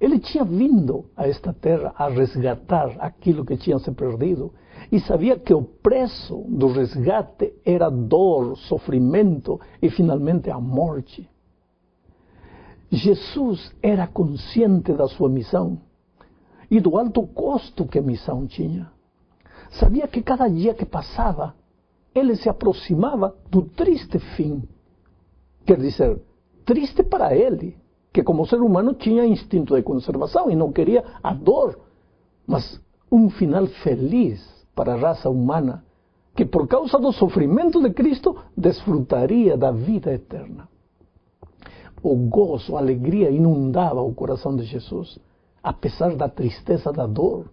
Ele tinha vindo a esta terra a resgatar aquilo que tinha se perdido e sabia que o preço do resgate era dor, sofrimento e finalmente a morte. Jesus era consciente da sua missão e do alto custo que a missão tinha. Sabia que cada dia que passava, ele se aproximava do triste fim. Quer dizer, triste para ele, que como ser humano tinha instinto de conservação e não queria a dor, mas um final feliz para a raça humana, que por causa do sofrimento de Cristo desfrutaria da vida eterna. O gozo, a alegria inundava o coração de Jesus, apesar da tristeza da dor,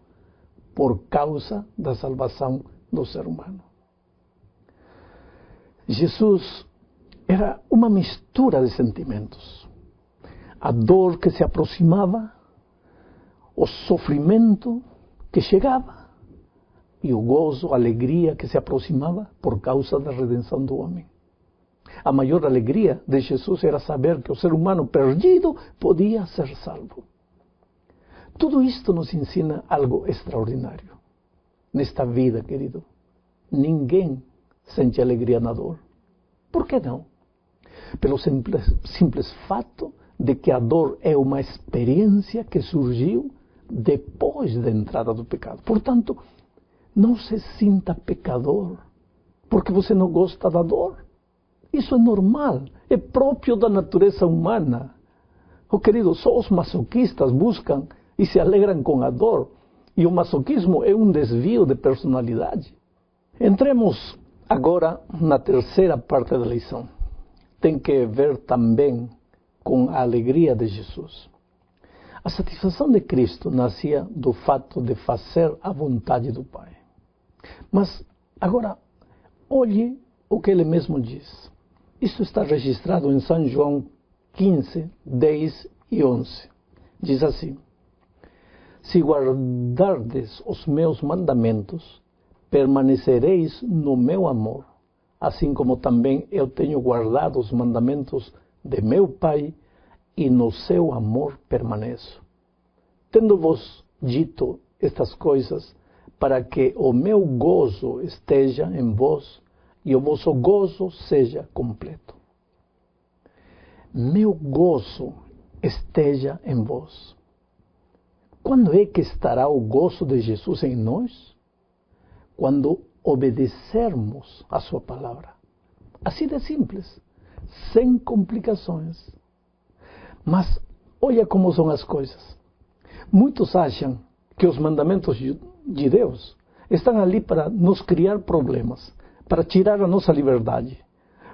por causa da salvação do ser humano. Jesus era uma mistura de sentimentos. A dor que se aproximava, o sofrimento que chegava e o gozo, a alegria que se aproximava por causa da redenção do homem. A maior alegria de Jesus era saber que o ser humano perdido podia ser salvo. Tudo isto nos ensina algo extraordinário. Nesta vida, querido, ninguém sente alegria na dor. Por que não? Pelo simples fato de que a dor é uma experiência que surgiu depois da entrada do pecado. Portanto, não se sinta pecador porque você não gosta da dor. Isso é normal, é próprio da natureza humana. Oh, querido, só os masoquistas buscam e se alegram com a dor. E o masoquismo é um desvio de personalidade. Entremos agora na terceira parte da lição. Tem que ver também com a alegria de Jesus. A satisfação de Cristo nascia do fato de fazer a vontade do Pai. Mas agora, olhe o que ele mesmo diz. Isto está registrado em São João 15, 10 e 11. Diz assim: se guardardes os meus mandamentos, permanecereis no meu amor, assim como também eu tenho guardado os mandamentos de meu Pai, e no seu amor permaneço. Tendo-vos dito estas coisas, para que o meu gozo esteja em vós, e o vosso gozo seja completo. Meu gozo esteja em vós. Quando é que estará o gozo de Jesus em nós? Quando obedecermos a sua palavra. Assim de simples, sem complicações. Mas olha como são as coisas. Muitos acham que os mandamentos de Deus estão ali para nos criar problemas, para tirar a nossa liberdade,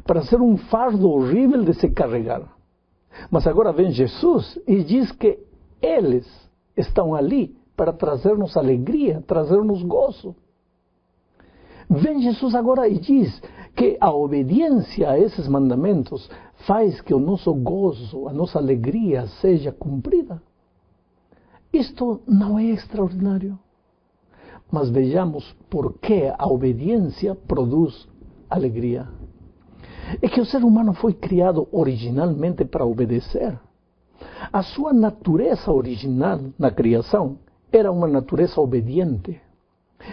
para ser um fardo horrível de se carregar. Mas agora vem Jesus e diz que eles estão ali para trazer-nos alegria, trazer-nos gozo. Vem Jesus agora e diz que a obediência a esses mandamentos faz que o nosso gozo, a nossa alegria seja cumprida. Isto não é extraordinário. Mas vejamos por que a obediência produz alegria. É que o ser humano foi criado originalmente para obedecer. A sua natureza original na criação era uma natureza obediente.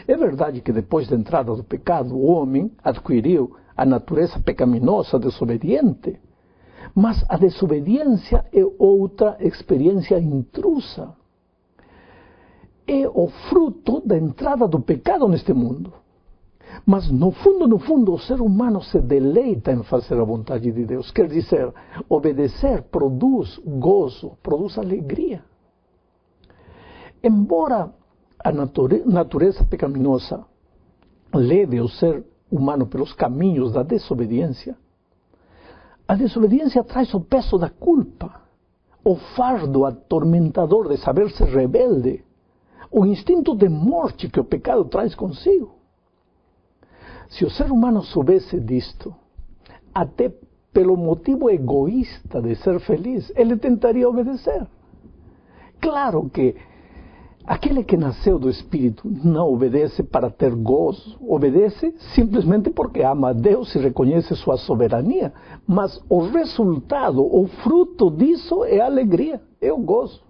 É verdade que depois da entrada do pecado, o homem adquiriu a natureza pecaminosa, desobediente. Mas a desobediência é outra experiência intrusa. É o fruto da entrada do pecado neste mundo. Mas no fundo, o ser humano se deleita em fazer a vontade de Deus. Quer dizer, obedecer produz gozo, produz alegria. Embora a natureza pecaminosa leve o ser humano pelos caminhos da desobediência, a desobediência traz o peso da culpa, o fardo atormentador de saber ser rebelde, o instinto de morte que o pecado traz consigo. Se o ser humano soubesse disto, até pelo motivo egoísta de ser feliz, ele tentaria obedecer. Claro que aquele que nasceu do Espírito não obedece para ter gozo, obedece simplesmente porque ama a Deus e reconhece sua soberania, mas o resultado, o fruto disso é a alegria, é o gozo.